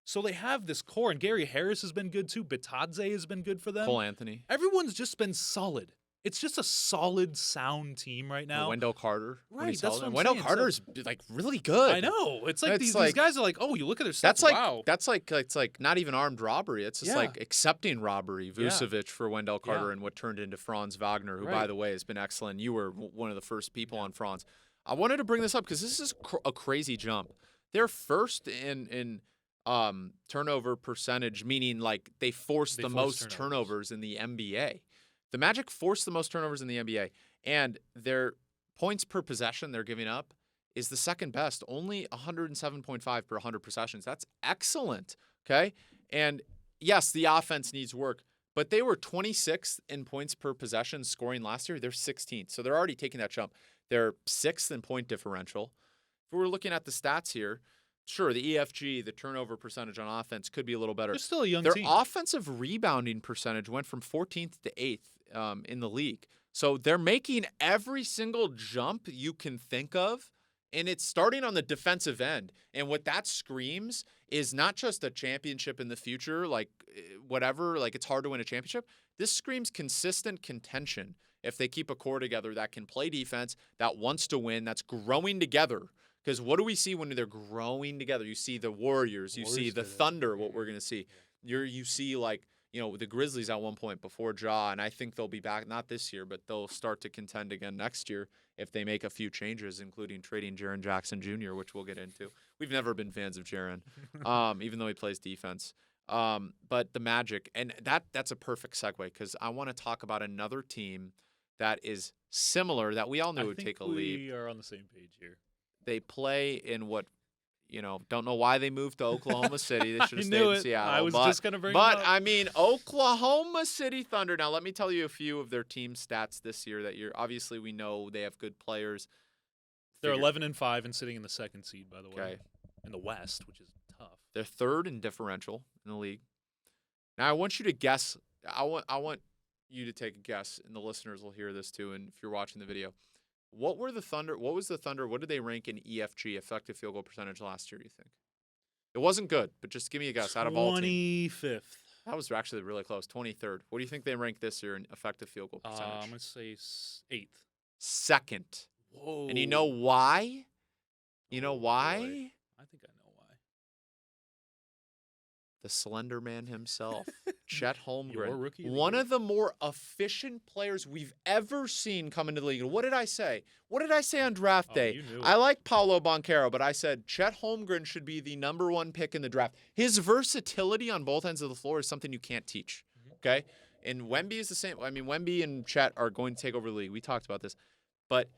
Speaker 2: So they have this core, and Gary Harris has been good, too. Bitadze has been good for them.
Speaker 1: Cole Anthony.
Speaker 2: Everyone's just been solid. It's just a solid, sound team right now.
Speaker 1: Wendell Carter.
Speaker 2: Right, that's what I'm
Speaker 1: Wendell
Speaker 2: saying.
Speaker 1: Carter is really good.
Speaker 2: I know. It's like these guys are like, you look at their stats. Wow.
Speaker 1: That's it's like not even armed robbery. It's just like accepting robbery. Vucevic for Wendell Carter and what turned into Franz Wagner, who, by the way, has been excellent. You were one of the first people on Franz. I wanted to bring this up because this is a crazy jump. They're first in turnover percentage, meaning like they forced the most turnovers in the NBA. The Magic forced the most turnovers in the NBA, and their points per possession they're giving up is the second best, only 107.5 per 100 possessions. That's excellent, okay? And yes, the offense needs work, but they were 26th in points per possession scoring last year. They're 16th, so they're already taking that jump. They're 6th in point differential. If we're looking at the stats here, sure, the EFG, the turnover percentage on offense could be a little better.
Speaker 2: They're still a young
Speaker 1: Their
Speaker 2: team.
Speaker 1: offensive rebounding percentage went from 14th to 8th in the league. So they're making every single jump you can think of, and it's starting on the defensive end. And what that screams is not just a championship in the future, like whatever, like it's hard to win a championship. This screams consistent contention. If they keep a core together that can play defense, that wants to win, that's growing together. Because what do we see when they're growing together? You see the Warriors, you see the Thunder, what we're going to see. You see, like, the Grizzlies at one point before Ja, and I think they'll be back, not this year, but they'll start to contend again next year if they make a few changes, including trading Jaren Jackson Jr., which we'll get into. We've never been fans of Jaren, even though he plays defense. But the Magic, and that's a perfect segue because I want to talk about another team that is similar that we all knew would take a leap.
Speaker 2: We are on the same page here.
Speaker 1: They play in what, don't know why they moved to Oklahoma City. They should have stayed in Seattle.
Speaker 2: I was just going to bring it
Speaker 1: But,
Speaker 2: up.
Speaker 1: I mean, Oklahoma City Thunder. Now, let me tell you a few of their team stats this year that obviously we know they have good players.
Speaker 2: They're 11-5 and sitting in the second seed, by the way.
Speaker 1: Okay.
Speaker 2: In the West, which is tough.
Speaker 1: They're third in differential in the league. Now, I want you to guess. I want you to take a guess, and the listeners will hear this too, and if you're watching the video. What was the Thunder? What did they rank in EFG, effective field goal percentage, last year, you think? It wasn't good, but just give me a guess. Out of all teams.
Speaker 2: 25th.
Speaker 1: That was actually really close. 23rd. What do you think they ranked this year in effective field goal percentage?
Speaker 2: I'm going to say 8th.
Speaker 1: Second.
Speaker 2: Whoa.
Speaker 1: And you know why? You know why?
Speaker 2: Boy. I think I know why.
Speaker 1: The Slender Man himself, Chet Holmgren.
Speaker 2: Your rookie of the
Speaker 1: One
Speaker 2: year.
Speaker 1: of the more efficient players we've ever seen come into the league. What did I say? What did I say on draft day?
Speaker 2: You knew
Speaker 1: I
Speaker 2: it.
Speaker 1: like Paolo Banchero, but I said Chet Holmgren should be the number 1 pick in the draft. His versatility on both ends of the floor is something you can't teach, okay? And Wemby is the same. I mean, Wemby and Chet are going to take over the league. We talked about this. But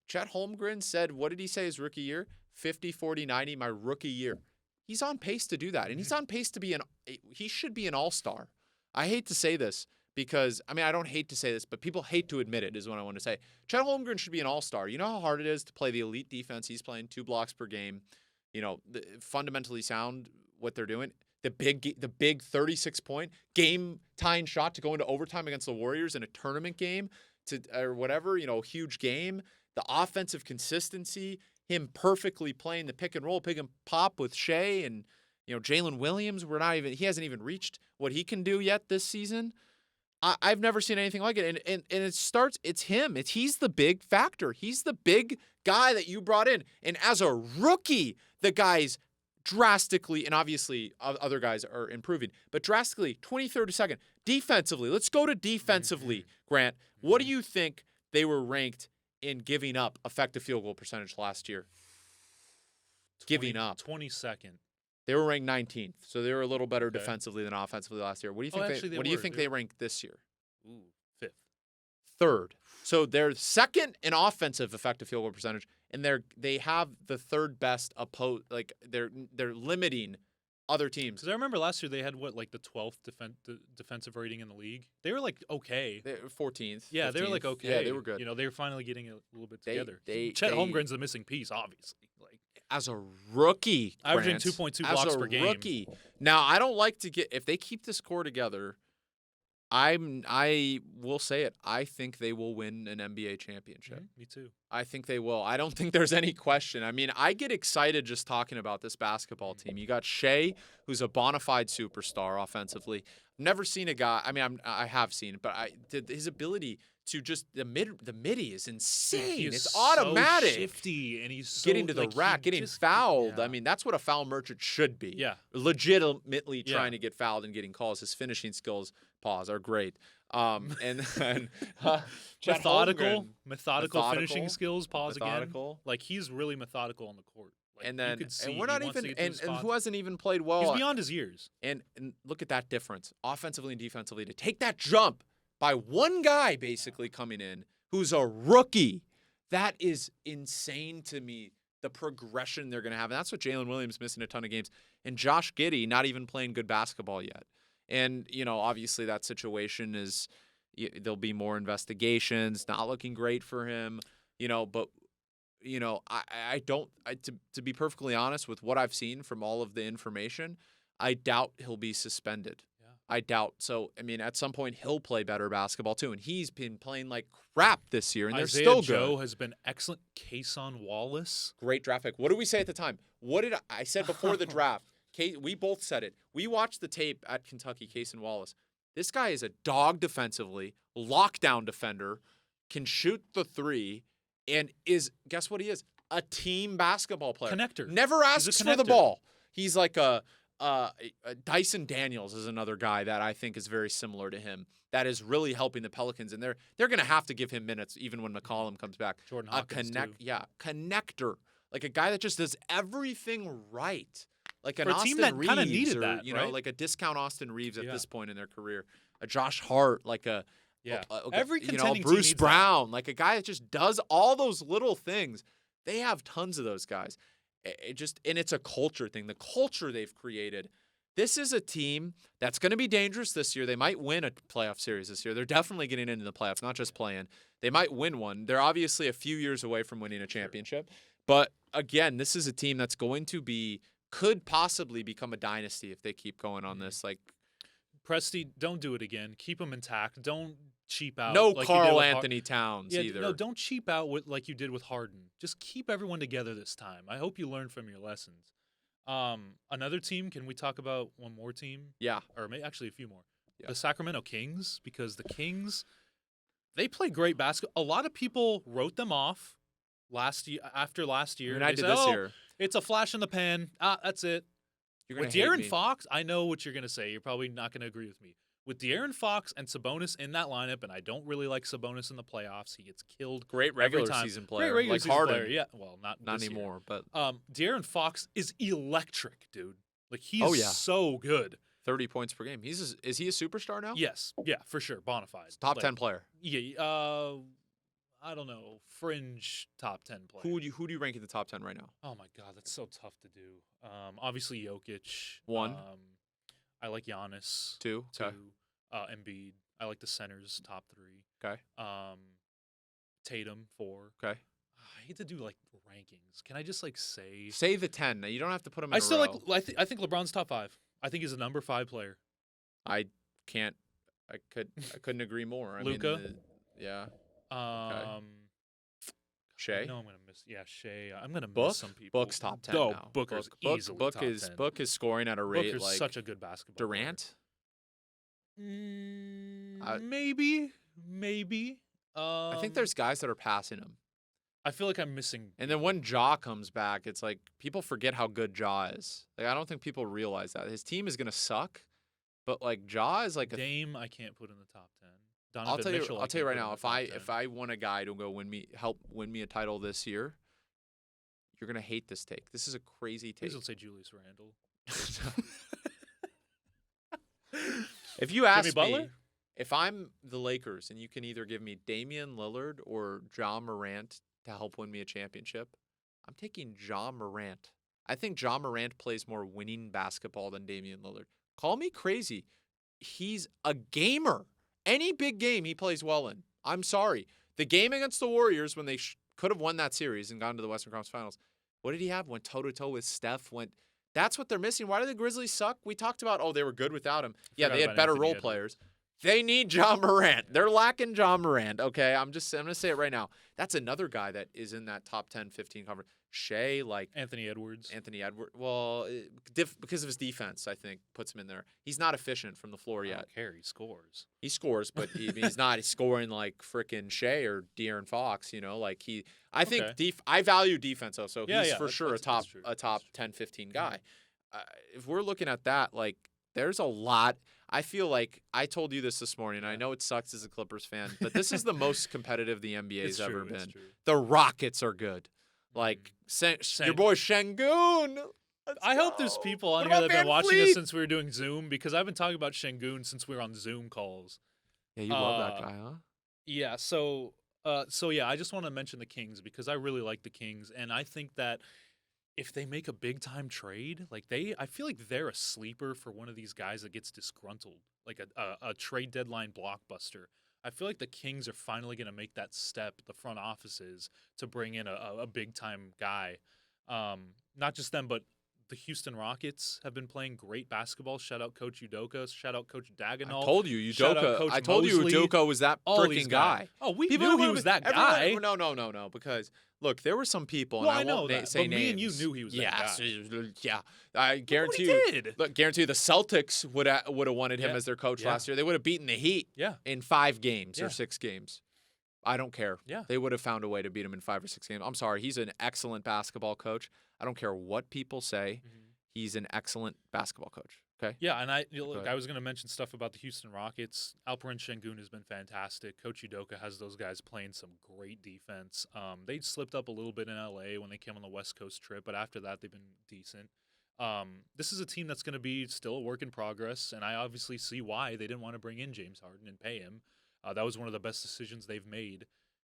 Speaker 1: Chet Holmgren said, what did he say his rookie year? 50, 40, 90, my rookie year. He's on pace to do that, and he's on pace to be he should be an all-star. I hate to say this because, I don't hate to say this, but people hate to admit it is what I want to say. Chet Holmgren should be an all-star. You know how hard it is to play the elite defense he's playing, 2 blocks per game, fundamentally sound what they're doing. The big 36-point game-tying shot to go into overtime against the Warriors in a tournament game or whatever, huge game. The offensive consistency, him perfectly playing the pick and roll, pick and pop with Shea and Jalen Williams. He hasn't even reached what he can do yet this season. I've never seen anything like it. And it's him. He's the big factor. He's the big guy that you brought in. And as a rookie, the guy's drastically, and obviously other guys are improving, but drastically 23rd to second. Defensively, let's go to defensively, Grant. What do you think they were ranked in giving up effective field goal percentage last year? Giving up.
Speaker 2: 22nd.
Speaker 1: They were ranked 19th, so they were a little better defensively than offensively last year. What do you think? What do you think they ranked this year?
Speaker 2: Ooh, 5th.
Speaker 1: Third. So they're second in offensive effective field goal percentage, and they have the third best they're limiting other teams.
Speaker 2: Because I remember last year they had the 12th defensive rating in the league. They were okay.
Speaker 1: They were 14th.
Speaker 2: Yeah,
Speaker 1: 15th.
Speaker 2: they were okay.
Speaker 1: Yeah, they were good.
Speaker 2: They were finally getting a little bit together.
Speaker 1: Chet
Speaker 2: Holmgren's the missing piece, obviously.
Speaker 1: As a rookie,
Speaker 2: averaging
Speaker 1: Grant,
Speaker 2: 2.2 blocks per game.
Speaker 1: Rookie. Now, I don't like to if they keep this core together, I will say it. I think they will win an NBA championship.
Speaker 2: Me too.
Speaker 1: I think they will. I don't think there's any question. I get excited just talking about this basketball team. You got Shea, who's a bona fide superstar offensively. Never seen a guy. I have seen it, but his ability to just the midi is insane. It's automatic.
Speaker 2: So shifty, and he's so,
Speaker 1: getting to the rack, getting fouled.
Speaker 2: Yeah.
Speaker 1: That's what a foul merchant should be.
Speaker 2: Yeah.
Speaker 1: Legitimately trying to get fouled and getting calls. His finishing skills, are great.
Speaker 2: Methodical finishing skills,
Speaker 1: methodical.
Speaker 2: again. He's really methodical on the court.
Speaker 1: And
Speaker 2: you could see
Speaker 1: we're not
Speaker 2: he wants to
Speaker 1: even,
Speaker 2: get to his
Speaker 1: and
Speaker 2: spots.
Speaker 1: who hasn't even played well.
Speaker 2: He's beyond his years.
Speaker 1: And look at that difference, offensively and defensively, to take that jump by one guy basically coming in who's a rookie. That is insane to me, the progression they're going to have. And that's what Jalen Williams missing a ton of games. And Josh Giddey not even playing good basketball yet. And, obviously that situation is there'll be more investigations, not looking great for him, but I don't to be perfectly honest with what I've seen from all of the information, I doubt he'll be suspended.
Speaker 2: Yeah.
Speaker 1: I doubt. So, at some point he'll play better basketball too. And he's been playing like crap this year, and they're
Speaker 2: Isaiah
Speaker 1: still
Speaker 2: Joe
Speaker 1: good.
Speaker 2: has been excellent. Kason Wallace.
Speaker 1: Great draft pick. What did we say at the time? What did I said before the draft? We both said it. We watched the tape at Kentucky, Kason Wallace. This guy is a dog defensively, lockdown defender, can shoot the three, and guess what he is? A team basketball player.
Speaker 2: Connector.
Speaker 1: Never asks for the
Speaker 2: connector.
Speaker 1: ball. He's like a Dyson Daniels is another guy that I think is very similar to him. That is really helping the Pelicans, and they're going to have to give him minutes even when McCollum comes back.
Speaker 2: Jordan Hawkins too.
Speaker 1: Connector, like a guy that just does everything right, like an
Speaker 2: For a
Speaker 1: Austin
Speaker 2: team that
Speaker 1: Reeves,
Speaker 2: kinda needed
Speaker 1: or,
Speaker 2: that, right?
Speaker 1: like a discount Austin Reeves at
Speaker 2: Yeah.
Speaker 1: this point in their career, a Josh Hart, like a
Speaker 2: Yeah.
Speaker 1: Every
Speaker 2: Every contending team
Speaker 1: Bruce
Speaker 2: needs that.
Speaker 1: Brown, like a guy that just does all those little things. They have tons of those guys. And it's a culture thing. The culture they've created. This is a team that's going to be dangerous this year. They might win a playoff series this year. They're definitely getting into the playoffs, not just playing. They might win one. They're obviously a few years away from winning a championship. But again, this is a team that's could possibly become a dynasty if they keep going on this. Like,
Speaker 2: Presti, don't do it again. Keep them intact. Don't cheap out.
Speaker 1: no
Speaker 2: like you did
Speaker 1: Carl
Speaker 2: with
Speaker 1: Anthony Towns either.
Speaker 2: No, don't cheap out like you did with Harden. Just keep everyone together this time. I hope you learned from your lessons. Another team, can we talk about one more team?
Speaker 1: Yeah.
Speaker 2: Or actually a few more.
Speaker 1: Yeah.
Speaker 2: The Sacramento Kings, because the Kings, they play great basketball. A lot of people wrote them off after last year.
Speaker 1: I
Speaker 2: They
Speaker 1: did
Speaker 2: said,
Speaker 1: this
Speaker 2: "Oh,
Speaker 1: year.
Speaker 2: It's a flash in the pan. That's it."
Speaker 1: You're gonna
Speaker 2: With
Speaker 1: hate
Speaker 2: De'Aaron
Speaker 1: me.
Speaker 2: Fox, I know what you're going to say. You're probably not going to agree with me. With De'Aaron Fox and Sabonis in that lineup, and I don't really like Sabonis in the playoffs. He gets killed.
Speaker 1: Great regular
Speaker 2: time.
Speaker 1: season player.
Speaker 2: Great regular
Speaker 1: like
Speaker 2: season
Speaker 1: Harden.
Speaker 2: player. Yeah, well, not this year.
Speaker 1: anymore, but
Speaker 2: De'Aaron Fox is electric, dude. Like, he's
Speaker 1: Oh, yeah.
Speaker 2: so good.
Speaker 1: 30 points per game. Is he a superstar now?
Speaker 2: Yes, yeah, for sure. Bonafide.
Speaker 1: Top
Speaker 2: Like,
Speaker 1: 10 player.
Speaker 2: Yeah, I don't know, fringe top 10 player.
Speaker 1: Who do you rank in the top 10 right now?
Speaker 2: Oh my God, that's so tough to do. Obviously Jokic.
Speaker 1: 1.
Speaker 2: I like Giannis.
Speaker 1: 2.
Speaker 2: 2.
Speaker 1: Okay.
Speaker 2: Embiid. I like the centers, top 3.
Speaker 1: Okay.
Speaker 2: Tatum, 4.
Speaker 1: Okay.
Speaker 2: I hate to do like rankings. Can I just like say?
Speaker 1: Say the 10. Now, you don't have to put them in
Speaker 2: I
Speaker 1: a
Speaker 2: still
Speaker 1: row.
Speaker 2: I think LeBron's top 5. I think he's a number 5 player.
Speaker 1: I couldn't agree more. I
Speaker 2: Luka?
Speaker 1: mean, yeah.
Speaker 2: I
Speaker 1: Shea.
Speaker 2: know I'm gonna miss. Yeah, Shea. I'm gonna
Speaker 1: Book.
Speaker 2: miss some people.
Speaker 1: Book's top 10
Speaker 2: No,
Speaker 1: now.
Speaker 2: Booker's
Speaker 1: Book
Speaker 2: easily
Speaker 1: Book
Speaker 2: top
Speaker 1: is
Speaker 2: 10.
Speaker 1: Book is scoring at a rate
Speaker 2: Booker's
Speaker 1: like
Speaker 2: such a good basketball player.
Speaker 1: Durant.
Speaker 2: Maybe.
Speaker 1: I think there's guys that are passing him.
Speaker 2: I feel like I'm missing.
Speaker 1: And then when Ja comes back, it's like people forget how good Ja is. Like, I don't think people realize that his team is gonna suck, but like Ja is like a
Speaker 2: Dame, I can't put in the top 10.
Speaker 1: I'll
Speaker 2: Donovan
Speaker 1: tell you.
Speaker 2: Mitchell, I
Speaker 1: I'll tell you
Speaker 2: can't
Speaker 1: right
Speaker 2: put in
Speaker 1: now.
Speaker 2: the top 10.
Speaker 1: If I want a guy to go help win me a title this year, you're gonna hate this take. This is a crazy take.
Speaker 2: Please don't say Julius Randle.
Speaker 1: If you ask
Speaker 2: Jimmy Butler?
Speaker 1: me, if I'm the Lakers and you can either give me Damian Lillard or Ja Morant to help win me a championship, I'm taking Ja Morant. I think Ja Morant plays more winning basketball than Damian Lillard. Call me crazy. He's a gamer. Any big game he plays well in. I'm sorry. The game against the Warriors when they could have won that series and gone to the Western Conference Finals, what did he have? Went toe-to-toe with Steph. That's what they're missing. Why do the Grizzlies suck? We talked about, they were good without him. Yeah, they had better role players. They need Ja Morant. They're lacking Ja Morant, okay? I'm going to say it right now. That's another guy that is in that top 10, 15 conference. Shea, like
Speaker 2: Anthony Edwards.
Speaker 1: Well, because of his defense, I think, puts him in there. He's not efficient from the floor
Speaker 2: I
Speaker 1: yet.
Speaker 2: don't care. He scores.
Speaker 1: He scores, but he's not scoring like frickin' Shea or De'Aaron Fox, Like I think I value defense though, so he's for sure a top 10, 15 guy. If we're looking at that, like there's a lot. I feel like I told you this morning. I know it sucks as a Clippers fan, but this is the most competitive the NBA's ever been. The Rockets are good. Like your boy Şengün.
Speaker 2: I hope there's people on here that have been watching us since we were doing Zoom, because I've been talking about Şengün since we were on Zoom calls.
Speaker 1: Yeah, you love that guy, huh?
Speaker 2: Yeah, so So yeah, I just want to mention the Kings because I really like the Kings, and I think that if they make a big time trade, I feel like they're a sleeper for one of these guys that gets disgruntled, like a trade deadline blockbuster. I feel like the Kings are finally going to make that step. The front offices to bring in a big time guy, not just them, but the Houston Rockets have been playing great basketball. Shout out Coach Udoka. Shout out Coach
Speaker 1: I
Speaker 2: Dagnall.
Speaker 1: told you,
Speaker 2: Shout out
Speaker 1: Udoka.
Speaker 2: Coach
Speaker 1: I told you,
Speaker 2: Mosley.
Speaker 1: Udoka was that
Speaker 2: All these
Speaker 1: freaking
Speaker 2: guys.
Speaker 1: guy.
Speaker 2: Oh, we
Speaker 1: People
Speaker 2: knew
Speaker 1: don't
Speaker 2: he
Speaker 1: wanna
Speaker 2: was
Speaker 1: be-
Speaker 2: that
Speaker 1: everyone-
Speaker 2: guy.
Speaker 1: No. Because look, there were some people,
Speaker 2: Well,
Speaker 1: and
Speaker 2: I
Speaker 1: I
Speaker 2: know
Speaker 1: won't
Speaker 2: that,
Speaker 1: say
Speaker 2: but
Speaker 1: names.
Speaker 2: me and you knew he was that
Speaker 1: Yes,
Speaker 2: guy.
Speaker 1: yeah. I
Speaker 2: Look
Speaker 1: guarantee
Speaker 2: what
Speaker 1: you.
Speaker 2: he did.
Speaker 1: Look, guarantee you, the Celtics would have wanted him
Speaker 2: Yeah.
Speaker 1: as their coach
Speaker 2: Yeah.
Speaker 1: last year. They would have beaten the Heat
Speaker 2: Yeah.
Speaker 1: in 5 games
Speaker 2: Yeah.
Speaker 1: or 6 games. I don't care.
Speaker 2: Yeah.
Speaker 1: They would have found a way to beat him in 5 or 6 games. I'm sorry. He's an excellent basketball coach. I don't care what people say. He's an excellent basketball coach. Okay.
Speaker 2: Yeah, and
Speaker 1: Go
Speaker 2: look,
Speaker 1: ahead.
Speaker 2: I was going to mention stuff about the Houston Rockets. Alperen Şengün has been fantastic. Coach Udoka has those guys playing some great defense. They slipped up a little bit in LA when they came on the West Coast trip, but after that, they've been decent. This is a team that's going to be still a work in progress, and I obviously see why they didn't want to bring in James Harden and pay him. That was one of the best decisions they've made.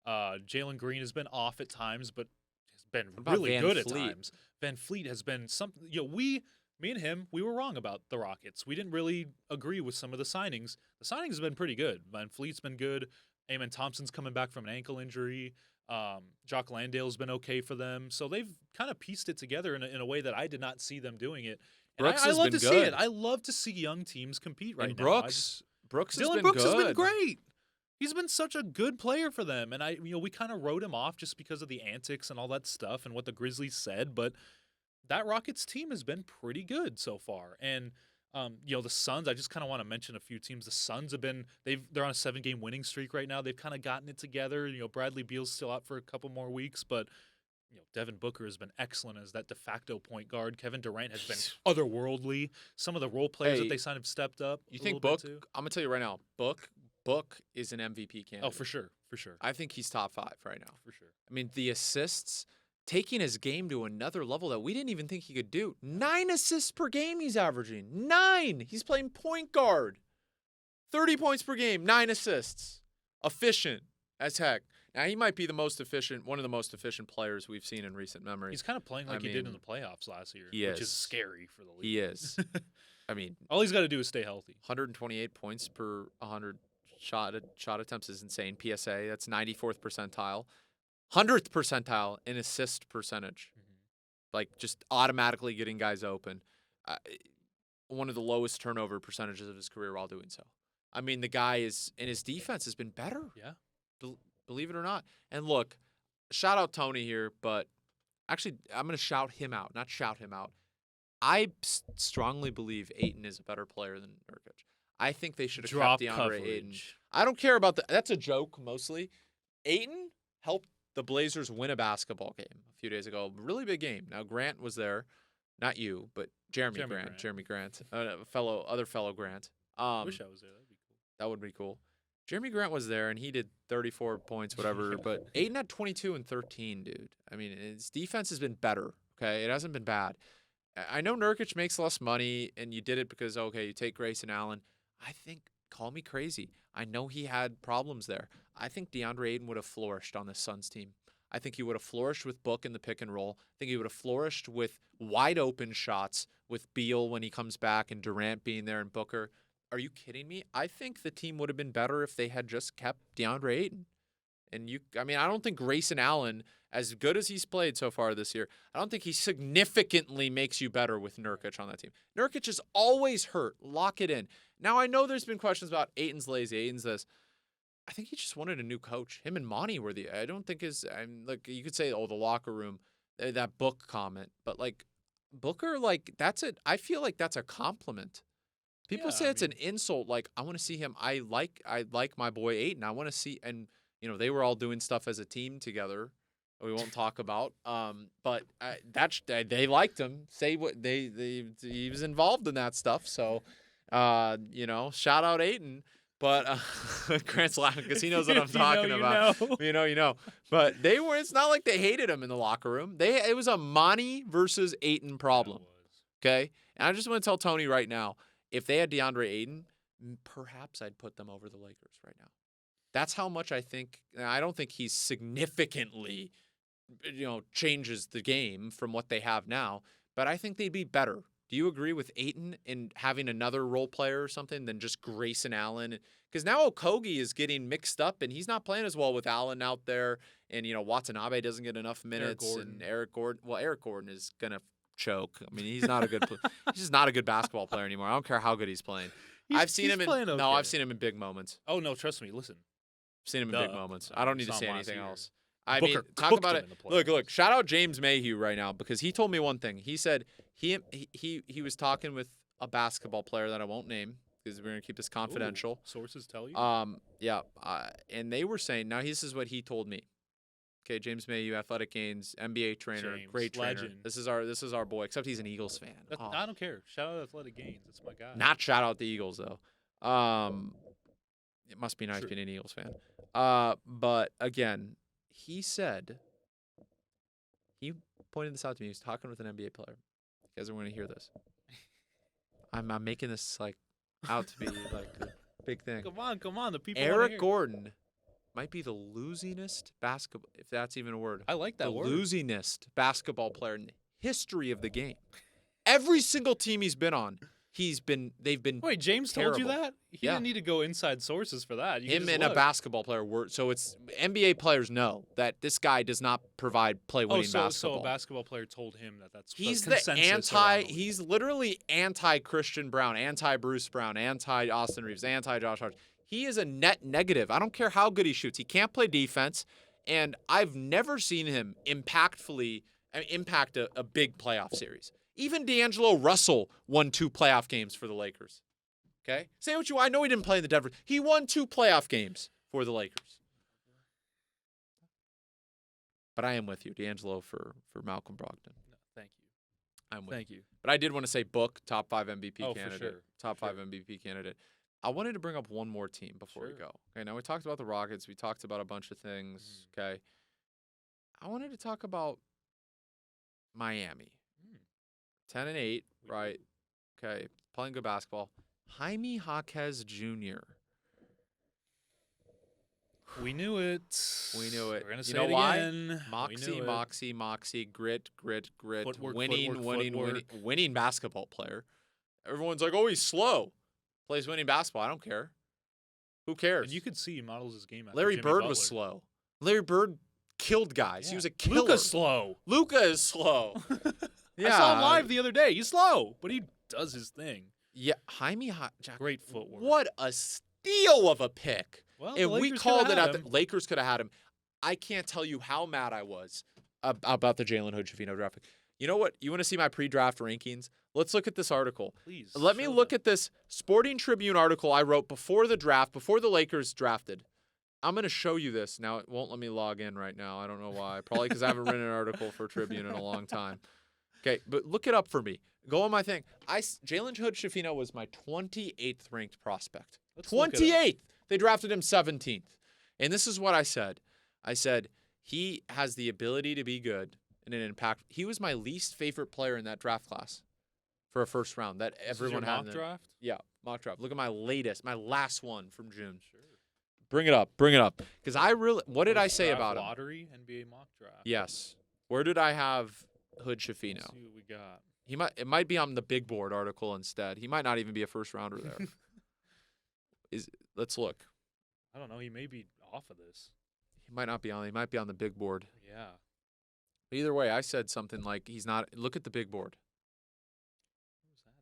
Speaker 2: Jalen Green has been off at times, but has been
Speaker 1: What about
Speaker 2: really
Speaker 1: Van
Speaker 2: good
Speaker 1: Fleet?
Speaker 2: at times. Van Fleet has been something. Me and him, we were wrong about the Rockets. We didn't really agree with some of the signings. The signings have been pretty good. Van Fleet's been good. Eamon Thompson's coming back from an ankle injury. Jock Landale's been okay for them. So they've kind of pieced it together in a way that I did not see them doing it. And
Speaker 1: Brooks
Speaker 2: I
Speaker 1: has
Speaker 2: love
Speaker 1: been
Speaker 2: to see
Speaker 1: good.
Speaker 2: it. I love to see young teams compete right
Speaker 1: And
Speaker 2: now.
Speaker 1: Brooks has
Speaker 2: Dylan
Speaker 1: been
Speaker 2: Brooks
Speaker 1: good.
Speaker 2: has been great. He's been such a good player for them, and we kind of wrote him off just because of the antics and all that stuff and what the Grizzlies said, but that Rockets team has been pretty good so far. And the Suns, I just kind of want to mention a few teams. The Suns they're on a 7-game winning streak right now. They've kind of gotten it together. Bradley Beal's still out for a couple more weeks, but Devin Booker has been excellent as that de facto point guard. Kevin Durant has been otherworldly. Some of the role players that they signed have stepped up.
Speaker 1: You
Speaker 2: a
Speaker 1: think
Speaker 2: little
Speaker 1: Book?
Speaker 2: bit too.
Speaker 1: I'm gonna tell you right now. Book is an MVP candidate.
Speaker 2: Oh, for sure.
Speaker 1: I think he's top 5 right now.
Speaker 2: For sure.
Speaker 1: I mean, the assists, taking his game to another level that we didn't even think he could do. 9 assists per game he's averaging. 9. He's playing point guard. 30 points per game, 9 assists. Efficient as heck. Now, he might be one of the most efficient players we've seen in recent memory.
Speaker 2: He's kind of playing like he did in the playoffs last year, which is scary for the league.
Speaker 1: He is. I mean,
Speaker 2: all he's got to do is stay healthy.
Speaker 1: 128 points per 100 shot attempts is insane. PSA, that's 94th percentile. 100th percentile in assist percentage. Like, just automatically getting guys open. One of the lowest turnover percentages of his career while doing so. I mean, the guy and his defense has been better.
Speaker 2: Yeah.
Speaker 1: Believe it or not. And look, shout out Tony here, but actually, I'm going to shout him out, not shout him out. I strongly believe Ayton is a better player than Nurkic. I think they should have kept DeAndre Ayton. I don't care about that's a joke mostly. Ayton helped the Blazers win a basketball game a few days ago. Really big game. Now Grant was there, not you, but Jeremy Grant, other fellow Grant.
Speaker 2: I wish I was there. That'd be cool.
Speaker 1: That would be cool. Jeremy Grant was there, and he did 34 points, whatever. But Ayton had 22 and 13, dude. I mean, his defense has been better, okay? It hasn't been bad. I know Nurkic makes less money, and you did it because, okay, you take Grayson Allen. I think, call me crazy. I know he had problems there. I think DeAndre Ayton would have flourished on this Suns team. I think he would have flourished with Book in the pick and roll. I think he would have flourished with wide open shots with Beal when he comes back and Durant being there and Booker. Are you kidding me? I think the team would have been better if they had just kept DeAndre Ayton. And I don't think Grayson Allen, as good as he's played so far this year, I don't think he significantly makes you better with Nurkic on that team. Nurkic is always hurt. Lock it in. Now, I know there's been questions about Ayton's lazy, Ayton's this. I think he just wanted a new coach. Him and Monty were I don't think you could say, the locker room, that Book comment. But, Booker, that's it. I feel like that's a compliment. People say it's an insult. I want to see him. I like my boy Ayton. I want to see, and they were all doing stuff as a team together. We won't talk about. But they liked him. Say what he was involved in that stuff. So, shout out Ayton. But Grant's laughing because he knows what I'm talking about. You know. But it's not like they hated him in the locker room. It was a Monty versus Ayton problem. Okay, and I just want to tell Tony right now. If they had DeAndre Ayton, perhaps I'd put them over the Lakers right now. That's how much I think. I don't think he's significantly, changes the game from what they have now. But I think they'd be better. Do you agree with Ayton in having another role player or something than just Grayson Allen? Because now Okogie is getting mixed up, and he's not playing as well with Allen out there. And, Watanabe doesn't get enough minutes. And Eric Gordon. Well, Eric Gordon is going to choke. I mean, he's not a good he's just not a good basketball player anymore. I don't care how good he's playing. I've seen him in big moments.
Speaker 2: Oh, no, trust me. Listen.
Speaker 1: I've seen him in big moments. I don't need to say anything else. I
Speaker 2: Booker
Speaker 1: mean, talk about it.
Speaker 2: Look.
Speaker 1: Shout out James Mayhew right now because he told me one thing. He said he was talking with a basketball player that I won't name because we're gonna keep this confidential.
Speaker 2: Ooh, sources tell you.
Speaker 1: Yeah. And they were saying now this is what he told me. Okay, James Mayhew, Athletic Gains, NBA trainer, great trainer.
Speaker 2: Legend.
Speaker 1: This is our boy. Except he's an Eagles fan.
Speaker 2: I don't care. Shout out Athletic Gains. That's my guy.
Speaker 1: Not shout out the Eagles though. It must be nice being an Eagles fan. But again, he said. He pointed this out to me. He was talking with an NBA player. You guys are going to hear this. I'm making this out to be like a big thing.
Speaker 2: Come on. The people.
Speaker 1: Eric Gordon might be the losingest basketball, if that's even a word.
Speaker 2: I like that word.
Speaker 1: The losingest basketball player in the history of the game. Every single team he's been on, they've been.
Speaker 2: Wait, James
Speaker 1: terrible.
Speaker 2: told you that? He didn't need to go inside sources for that.
Speaker 1: Him and a basketball player were. So it's NBA players know that this guy does not provide winning basketball.
Speaker 2: So a basketball player told him that's
Speaker 1: he's
Speaker 2: the
Speaker 1: he's literally anti Christian Brown, anti Bruce Brown, anti Austin Reeves, anti Josh Hart. He is a net negative. I don't care how good he shoots. He can't play defense, and I've never seen him impact a big playoff series. Even D'Angelo Russell won 2 playoff games for the Lakers. Okay? Say what you want. I know he didn't play in the Denver. He won 2 playoff games for the Lakers. But I am with you, D'Angelo for Malcolm Brogdon.
Speaker 2: No, thank you.
Speaker 1: I'm with
Speaker 2: Thank you.
Speaker 1: But I did want to say Book, top 5 MVP candidate.
Speaker 2: For sure.
Speaker 1: Top 5 MVP candidate. I wanted to bring up one more team before we go. Okay, now we talked about the Rockets. We talked about a bunch of things. Okay. I wanted to talk about Miami. 10-8, right? Okay, playing good basketball. Jaime Jaquez Jr.
Speaker 2: We knew it.
Speaker 1: We're gonna
Speaker 2: say it again.
Speaker 1: Moxie, grit.
Speaker 2: Footwork,
Speaker 1: winning basketball player. Everyone's like, oh, he's slow. Plays winning basketball. I don't care. Who cares?
Speaker 2: And you could see he models his game after
Speaker 1: Larry
Speaker 2: Jimmy
Speaker 1: Bird
Speaker 2: Butler.
Speaker 1: was slow. Larry Bird killed guys.
Speaker 2: Yeah.
Speaker 1: He was a killer.
Speaker 2: Luka is slow.
Speaker 1: Yeah.
Speaker 2: I saw him live the other day. He's slow, but he does his thing.
Speaker 1: Yeah, Jaime
Speaker 2: Great footwork.
Speaker 1: What a steal of a pick.
Speaker 2: Well,
Speaker 1: if we called it out, the Lakers could have had him. I can't tell you how mad I was about the Jalen Hood-Schifino draft pick. You know what? You want to see my pre-draft rankings? Let's look at this article.
Speaker 2: Please.
Speaker 1: Let me look at this Sporting Tribune article I wrote before the draft, before the Lakers drafted. I'm going to show you this. Now, it won't let me log in right now. I don't know why. Probably because I haven't written an article for Tribune in a long time. Okay, but look it up for me. Go on my thing. Jalen Hood-Schifino was my 28th ranked prospect. 28th. They drafted him 17th. And this is what I said. I said he has the ability to be good and an impact. He was my least favorite player in that draft class for a first round that everyone had.
Speaker 2: Mock draft?
Speaker 1: Yeah, mock draft. Look at my last one from June.
Speaker 2: Sure.
Speaker 1: Bring it up. Because what did I say about him?
Speaker 2: Lottery, NBA mock draft.
Speaker 1: Yes. Where did I have Hood-Schifino?
Speaker 2: Let's see what we got.
Speaker 1: It might be on the big board article instead. He might not even be a first rounder there. Let's look.
Speaker 2: I don't know. He may be off of this.
Speaker 1: He might not be on. He might be on the big board.
Speaker 2: Yeah.
Speaker 1: But either way, I said something like he's not. Look at the big board.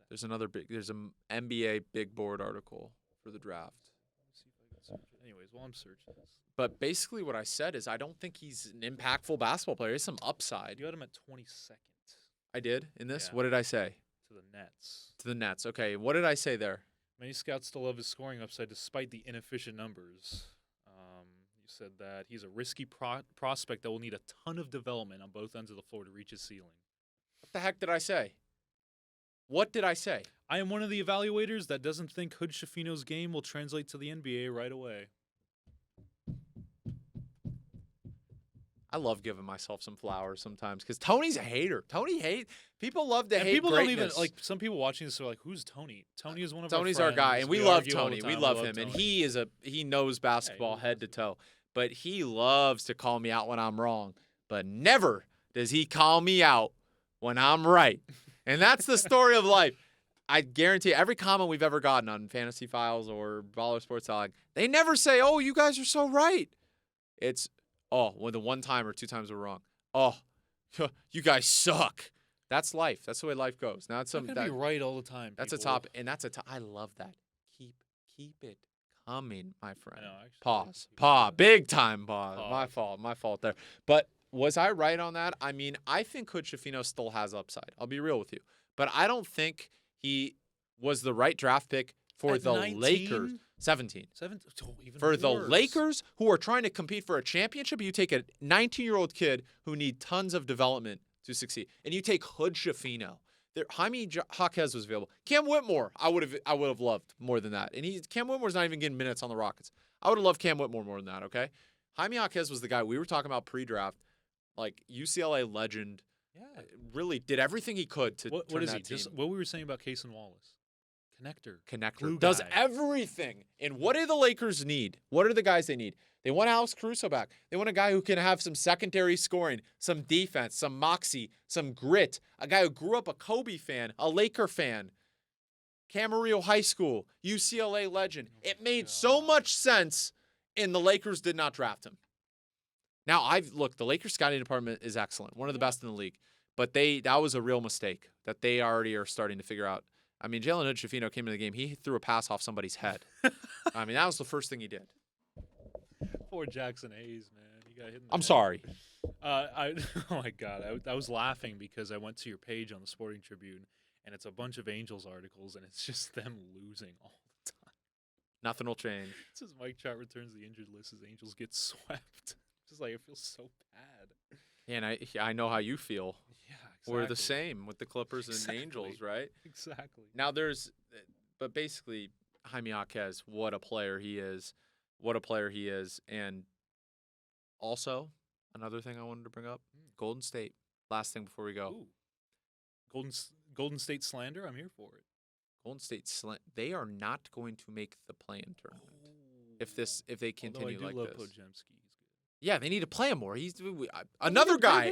Speaker 2: Who's that?
Speaker 1: There's an NBA big board article for the draft.
Speaker 2: Let me see if I can search it. Anyways, while I'm searching this.
Speaker 1: But basically, what I said is I don't think he's an impactful basketball player. There's some upside.
Speaker 2: You had him at 22nd.
Speaker 1: I did in this.
Speaker 2: Yeah.
Speaker 1: What did I say?
Speaker 2: To the Nets.
Speaker 1: To the Nets. Okay. What did I say there?
Speaker 2: Many scouts still love his scoring upside despite the inefficient numbers. You said that he's a risky prospect that will need a ton of development on both ends of the floor to reach his ceiling.
Speaker 1: What the heck did I say? What did I say?
Speaker 2: I am one of the evaluators that doesn't think Hood-Schifino's game will translate to the NBA right away.
Speaker 1: I love giving myself some flowers sometimes because Tony's a hater. People love to
Speaker 2: And
Speaker 1: hate
Speaker 2: people
Speaker 1: greatness.
Speaker 2: don't even like. Some people watching this are like, "Who's Tony?" Tony is one of
Speaker 1: Tony's
Speaker 2: our
Speaker 1: our guy,
Speaker 2: friends.
Speaker 1: and we love
Speaker 2: argue all the
Speaker 1: Tony. We
Speaker 2: time.
Speaker 1: love him, and
Speaker 2: Tony.
Speaker 1: he knows basketball head to toe. But he loves to call me out when I'm wrong. But never does he call me out when I'm right. And that's the story of life. I guarantee every comment we've ever gotten on Fantasy Files or Baller Sports Dog, they never say, "Oh, you guys are so right." It's, "Oh, when the one time or two times we're wrong. Oh, you guys suck." That's life. That's the way life goes. Now it's
Speaker 2: Not gonna be right all the time.
Speaker 1: That's a
Speaker 2: people.
Speaker 1: top, and that's a top. I love that. Keep it coming, my friend.
Speaker 2: I know, actually,
Speaker 1: Pause. Big time pause.
Speaker 2: Pause.
Speaker 1: My fault there. But was I right on that? I mean, I think Hood Schifino still has upside. I'll be real with you, but I don't think he was the right draft pick for
Speaker 2: At
Speaker 1: the
Speaker 2: 19?
Speaker 1: Lakers. 17.
Speaker 2: Even
Speaker 1: For the
Speaker 2: worse.
Speaker 1: Lakers, who are trying to compete for a championship, you take a 19-year-old kid who need tons of development to succeed, and you take Hood Schifino. Jaime Jaquez was available. Cam Whitmore, I would have loved more than that. And Cam Whitmore's not even getting minutes on the Rockets. I would have loved Cam Whitmore more than that, okay? Jaime Jaquez was the guy we were talking about pre-draft, like UCLA legend.
Speaker 2: Yeah.
Speaker 1: Really did everything he could to
Speaker 2: What
Speaker 1: turn
Speaker 2: is
Speaker 1: that
Speaker 2: he?
Speaker 1: team.
Speaker 2: Just what we were saying about Case and Wallace. Connector. Glue
Speaker 1: Does
Speaker 2: guy.
Speaker 1: everything. And what do the Lakers need? What are the guys they need? They want Alex Caruso back. They want a guy who can have some secondary scoring, some defense, some moxie, some grit. A guy who grew up a Kobe fan, a Laker fan. Camarillo High School, UCLA legend. It made so much sense, and the Lakers did not draft him. Now, the Lakers scouting department is excellent. One of the best in the league. But that was a real mistake that they already are starting to figure out. I mean, Jalen Hood-Schifino came into the game. He threw a pass off somebody's head. I mean, that was the first thing he did.
Speaker 2: Poor Jackson Hayes, man. He got hit in the
Speaker 1: I'm
Speaker 2: head.
Speaker 1: sorry.
Speaker 2: Oh my God. I was laughing because I went to your page on the Sporting Tribune, and it's a bunch of Angels articles, and it's just them losing all the time.
Speaker 1: Nothing will change.
Speaker 2: It says Mike Trout returns the injured list as Angels get swept. Just like, it feels so bad.
Speaker 1: Yeah, and I know how you feel.
Speaker 2: Yeah, exactly.
Speaker 1: We're the same with the Clippers and
Speaker 2: Exactly.
Speaker 1: Angels, right?
Speaker 2: Exactly.
Speaker 1: Now but basically, Jaime Jaquez, what a player he is. What a player he is. And also, another thing I wanted to bring up, Golden State. Last thing before we go.
Speaker 2: Ooh. Golden State slander? I'm here for it.
Speaker 1: Golden State, they are not going to make the play-in tournament if they continue
Speaker 2: Although I do
Speaker 1: like
Speaker 2: love
Speaker 1: this.
Speaker 2: Podziemski.
Speaker 1: Yeah, they need to play him more. Another guy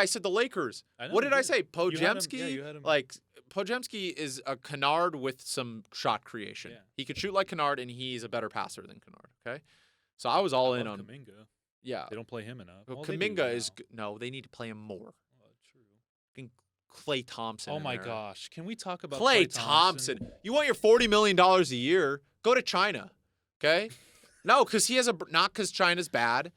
Speaker 1: said the Lakers. What did I say? Podziemski?
Speaker 2: You had him.
Speaker 1: Like, Podziemski is a Kennard with some shot creation.
Speaker 2: Yeah.
Speaker 1: He could shoot like Kennard, and he's a better passer than Kennard, okay? So I was all in on
Speaker 2: Kuminga.
Speaker 1: Yeah.
Speaker 2: They don't play him enough.
Speaker 1: Well,
Speaker 2: Well, they do
Speaker 1: Kuminga
Speaker 2: now.
Speaker 1: is no, they need to play him more.
Speaker 2: Oh, true.
Speaker 1: Klay Thompson.
Speaker 2: Oh
Speaker 1: in
Speaker 2: my
Speaker 1: there.
Speaker 2: gosh. Can we talk about
Speaker 1: Klay Thompson. You want your $40 million a year? Go to China, okay? No, because he has not because China's bad.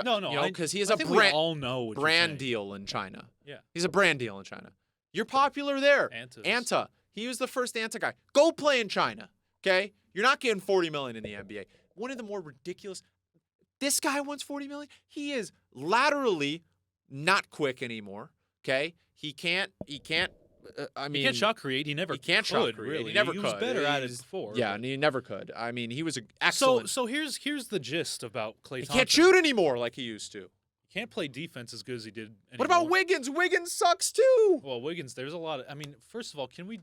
Speaker 2: No,
Speaker 1: because he has
Speaker 2: I
Speaker 1: a
Speaker 2: think we all know what you're
Speaker 1: brand
Speaker 2: saying.
Speaker 1: deal in China.
Speaker 2: Yeah.
Speaker 1: He's a brand deal in China. You're popular there. Anta. He was the first Anta guy. Go play in China, okay? You're not getting $40 million in the NBA. One of the more ridiculous. This guy wants $40 million. He is laterally not quick anymore, okay? He can't. He can't
Speaker 2: shot create. He never
Speaker 1: can't
Speaker 2: could,
Speaker 1: shot create.
Speaker 2: really.
Speaker 1: He never
Speaker 2: he
Speaker 1: could.
Speaker 2: was better at it before.
Speaker 1: Yeah,
Speaker 2: but-
Speaker 1: and he never could. I mean, he was excellent.
Speaker 2: So here's the gist about Klay
Speaker 1: he
Speaker 2: Thompson.
Speaker 1: can't shoot anymore like he used to.
Speaker 2: He can't play defense as good as he did anymore.
Speaker 1: What about Wiggins? Wiggins sucks too.
Speaker 2: Well, Wiggins, there's a lot of. I mean, first of all, can we?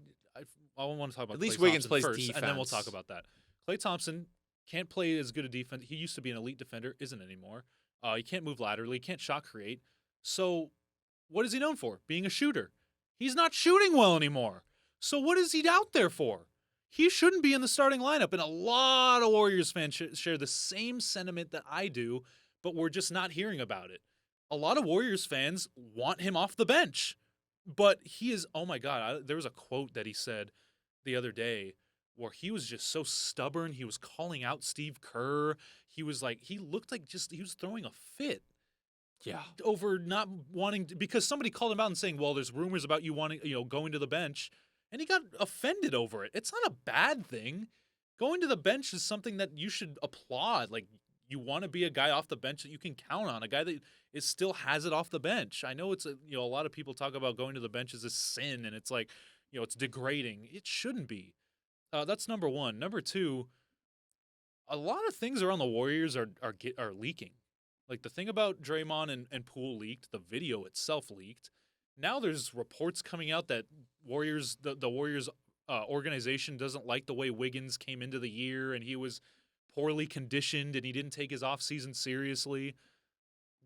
Speaker 2: I want to talk about
Speaker 1: At least
Speaker 2: Klay
Speaker 1: Wiggins
Speaker 2: Thompson
Speaker 1: plays
Speaker 2: first, and then we'll
Speaker 1: defense.
Speaker 2: talk about that. Klay Thompson can't play as good a defense. He used to be an elite defender, isn't anymore. He can't move laterally, can't shot create. So, what is he known for? Being a shooter. He's not shooting well anymore. So, what is he out there for? He shouldn't be in the starting lineup, and a lot of Warriors fans share the same sentiment that I do, but we're just not hearing about it. A lot of Warriors fans want him off the bench, but he is, oh my God, there was a quote that he said the other day where he was just so stubborn. He was calling out Steve Kerr. He was like, he looked like he was throwing a fit.
Speaker 1: Yeah.
Speaker 2: Over not wanting to, because somebody called him out and saying, well, there's rumors about you wanting, going to the bench. And he got offended over it. It's not a bad thing. Going to the bench is something that you should applaud. Like, you want to be a guy off the bench that you can count on, a guy that still has it off the bench. I know it's a lot of people talk about going to the bench as a sin, and it's like, it's degrading. It shouldn't be. That's number one. Number two, a lot of things around the Warriors are leaking. Like the thing about Draymond and Poole leaked, the video itself leaked. Now there's reports coming out that the Warriors organization doesn't like the way Wiggins came into the year and he was poorly conditioned and he didn't take his offseason seriously.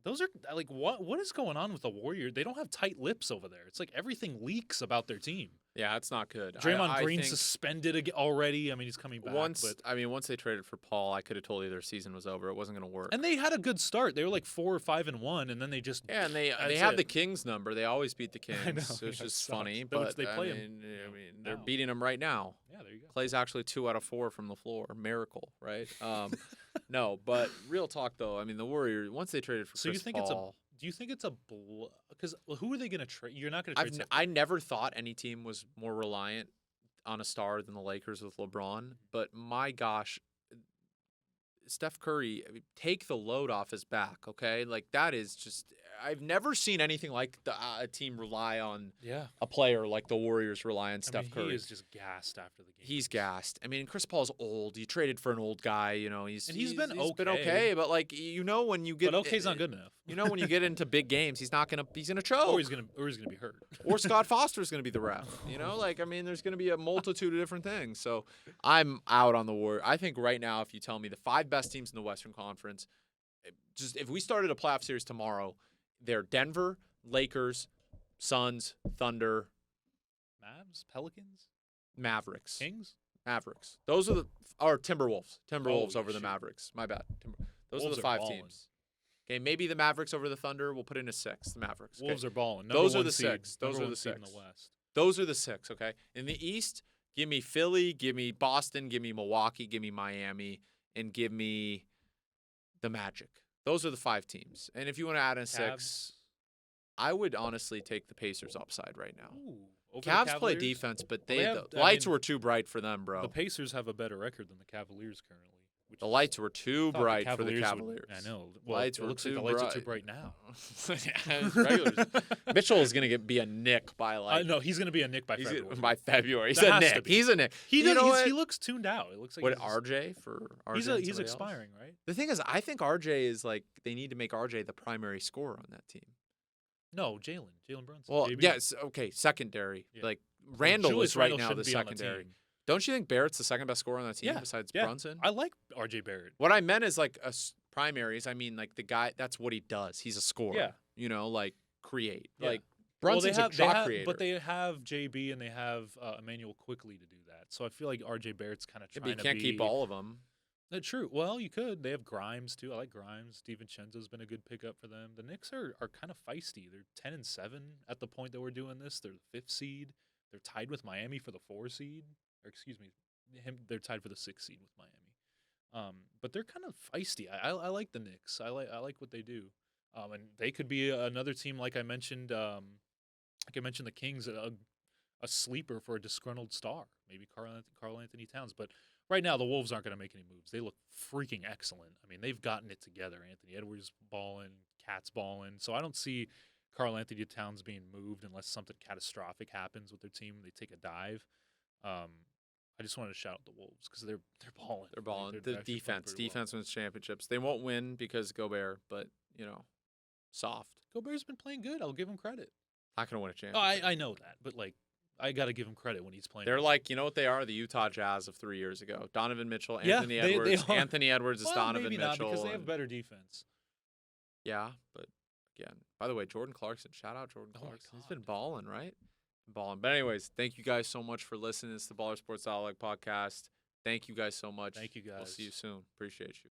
Speaker 2: Those are like what is going on with the Warriors? They don't have tight lips over there. It's like everything leaks about their team.
Speaker 1: Yeah, it's not good.
Speaker 2: Draymond
Speaker 1: I
Speaker 2: Green
Speaker 1: think
Speaker 2: suspended already. I mean, he's coming back.
Speaker 1: once
Speaker 2: But
Speaker 1: once they traded for Paul, I could have told you their season was over. It wasn't going to work.
Speaker 2: and they had a good start. They were like 4 or 5-1, and then they just
Speaker 1: And they
Speaker 2: that's
Speaker 1: have
Speaker 2: it.
Speaker 1: the Kings number. They always beat the Kings.
Speaker 2: I know,
Speaker 1: It's
Speaker 2: yeah,
Speaker 1: just
Speaker 2: it sucks.
Speaker 1: funny,
Speaker 2: Which
Speaker 1: but
Speaker 2: they play
Speaker 1: I
Speaker 2: 'em,
Speaker 1: mean, they're
Speaker 2: now.
Speaker 1: beating them right now.
Speaker 2: Yeah, there you go.
Speaker 1: Clay's actually 2 out of 4 from the floor. Miracle, right? No, but real talk though. I mean, the Warriors once they traded for
Speaker 2: So
Speaker 1: Chris
Speaker 2: you think
Speaker 1: Paul,
Speaker 2: do you think it's a because who are they going to trade? You're not going to trade.
Speaker 1: I never thought any team was more reliant on a star than the Lakers with LeBron. But my gosh, Steph Curry, I mean, take the load off his back, okay? Like that is just I've never seen anything like a team rely on a player like the Warriors rely on Steph Curry.
Speaker 2: He is just gassed after the game.
Speaker 1: He's gassed. I mean, Chris Paul's old. You traded for an old guy. You know, he's
Speaker 2: been
Speaker 1: okay. But like when you get
Speaker 2: but okay's not good enough.
Speaker 1: When you get into big games, he's gonna choke.
Speaker 2: Or he's gonna be hurt.
Speaker 1: Or Scott Foster's gonna be the ref. There's gonna be a multitude of different things. So I'm out on the Warriors. I think right now, if you tell me the 5 best teams in the Western Conference, just if we started a playoff series tomorrow, they're Denver, Lakers, Suns, Thunder,
Speaker 2: Mavs, Pelicans,
Speaker 1: Mavericks,
Speaker 2: Kings,
Speaker 1: Mavericks. Those are Timberwolves. Timberwolves
Speaker 2: Holy
Speaker 1: over the
Speaker 2: shit.
Speaker 1: Mavericks. My bad. Those
Speaker 2: Wolves
Speaker 1: are the 5
Speaker 2: balling.
Speaker 1: teams. Okay, maybe the Mavericks over the Thunder. We'll put in a 6. The Mavericks. Okay?
Speaker 2: Wolves are balling.
Speaker 1: Those are
Speaker 2: Number
Speaker 1: the
Speaker 2: one seed.
Speaker 1: 6. Those
Speaker 2: Number
Speaker 1: are
Speaker 2: one
Speaker 1: the
Speaker 2: seed
Speaker 1: 6.
Speaker 2: in the West.
Speaker 1: Those are the 6. Okay. In the East, give me Philly, give me Boston, give me Milwaukee, give me Miami, and give me the Magic. Those are the 5 teams. And if you want to add in 6, I would honestly take the Pacers upside right now.
Speaker 2: Ooh, over the
Speaker 1: Cavs play
Speaker 2: Cavaliers?
Speaker 1: defense, but
Speaker 2: Well, they have-
Speaker 1: the
Speaker 2: I
Speaker 1: lights
Speaker 2: mean,
Speaker 1: were too bright for them, bro.
Speaker 2: The Pacers have a better record than the Cavaliers currently.
Speaker 1: The lights were too
Speaker 2: I thought
Speaker 1: bright for the
Speaker 2: would-
Speaker 1: Cavaliers.
Speaker 2: I know. Well,
Speaker 1: Lights
Speaker 2: it
Speaker 1: were
Speaker 2: looks like
Speaker 1: too
Speaker 2: the lights are
Speaker 1: bright.
Speaker 2: too bright now.
Speaker 1: Regulars. Mitchell is gonna be a Nick by like.
Speaker 2: No, he's going to be a Nick by
Speaker 1: He's
Speaker 2: February.
Speaker 1: by February. He's
Speaker 2: That
Speaker 1: a
Speaker 2: has to
Speaker 1: Nick.
Speaker 2: be.
Speaker 1: He's a Nick.
Speaker 2: He
Speaker 1: You know what?
Speaker 2: he looks tuned out. It looks like
Speaker 1: What
Speaker 2: he's,
Speaker 1: RJ for RJ?
Speaker 2: he's
Speaker 1: and somebody else?
Speaker 2: expiring, right?
Speaker 1: The thing is, I think RJ is like they need to make RJ the primary scorer on that team.
Speaker 2: No, Jalen Brunson.
Speaker 1: Well,
Speaker 2: JB.
Speaker 1: yes, okay, secondary.
Speaker 2: Yeah.
Speaker 1: Like Randall
Speaker 2: Julius
Speaker 1: is right
Speaker 2: Randle
Speaker 1: now the
Speaker 2: shouldn't be on
Speaker 1: secondary.
Speaker 2: team.
Speaker 1: Don't you think Barrett's the second best scorer on that team besides
Speaker 2: yeah.
Speaker 1: Brunson?
Speaker 2: I like RJ Barrett.
Speaker 1: What I meant is like primaries. I mean, like the guy. That's what he does. He's a scorer.
Speaker 2: Yeah.
Speaker 1: Like create.
Speaker 2: Yeah.
Speaker 1: Like Brunson's a shot creator.
Speaker 2: But they have JB and they have Emmanuel quickly to do that. So I feel like RJ Barrett's kind of
Speaker 1: Yeah,
Speaker 2: trying
Speaker 1: but you can't
Speaker 2: to
Speaker 1: keep all of them.
Speaker 2: True. Well, you could. They have Grimes too. I like Grimes. DiVincenzo's been a good pickup for them. The Knicks are kind of feisty. They're 10-7 at the point that we're doing this. They're the 5th seed. They're tied with Miami for the 4 seed. Or excuse me, they're tied for the 6th seed with Miami. But they're kind of feisty. I like the Knicks. I like what they do. And they could be another team like I mentioned. The Kings, a sleeper for a disgruntled star, maybe Karl Anthony Towns. But right now, the Wolves aren't going to make any moves. They look freaking excellent. I mean, they've gotten it together. Anthony Edwards balling, Cat's balling. So I don't see Karl Anthony Towns being moved unless something catastrophic happens with their team. They take a dive. I just wanted to shout out the Wolves because they're balling.
Speaker 1: They're balling.
Speaker 2: They're
Speaker 1: The
Speaker 2: actually playing
Speaker 1: defense.
Speaker 2: pretty well.
Speaker 1: Defense wins championships. They won't win because Gobert, but soft.
Speaker 2: Gobert's been playing good. I'll give him credit.
Speaker 1: Not gonna win a
Speaker 2: Oh,
Speaker 1: championship.
Speaker 2: I know that, but like I got to give him credit when he's playing.
Speaker 1: They're like, you know what they are? The Utah Jazz of 3 years ago. Donovan Mitchell,
Speaker 2: Yeah,
Speaker 1: Anthony
Speaker 2: they
Speaker 1: Edwards.
Speaker 2: are.
Speaker 1: Anthony Edwards is
Speaker 2: Well,
Speaker 1: Donovan
Speaker 2: maybe
Speaker 1: Mitchell.
Speaker 2: not because they have
Speaker 1: and-
Speaker 2: better defense.
Speaker 1: Yeah, but again, by the way, Jordan Clarkson. Shout out Jordan
Speaker 2: Oh my
Speaker 1: Clarkson. He's
Speaker 2: God.
Speaker 1: been balling, right? Balling. But anyways, thank you guys so much for listening. It's the Baller Sports Dialogue podcast. Thank you guys so much.
Speaker 2: Thank you
Speaker 1: We'll
Speaker 2: guys.
Speaker 1: see you soon. Appreciate you.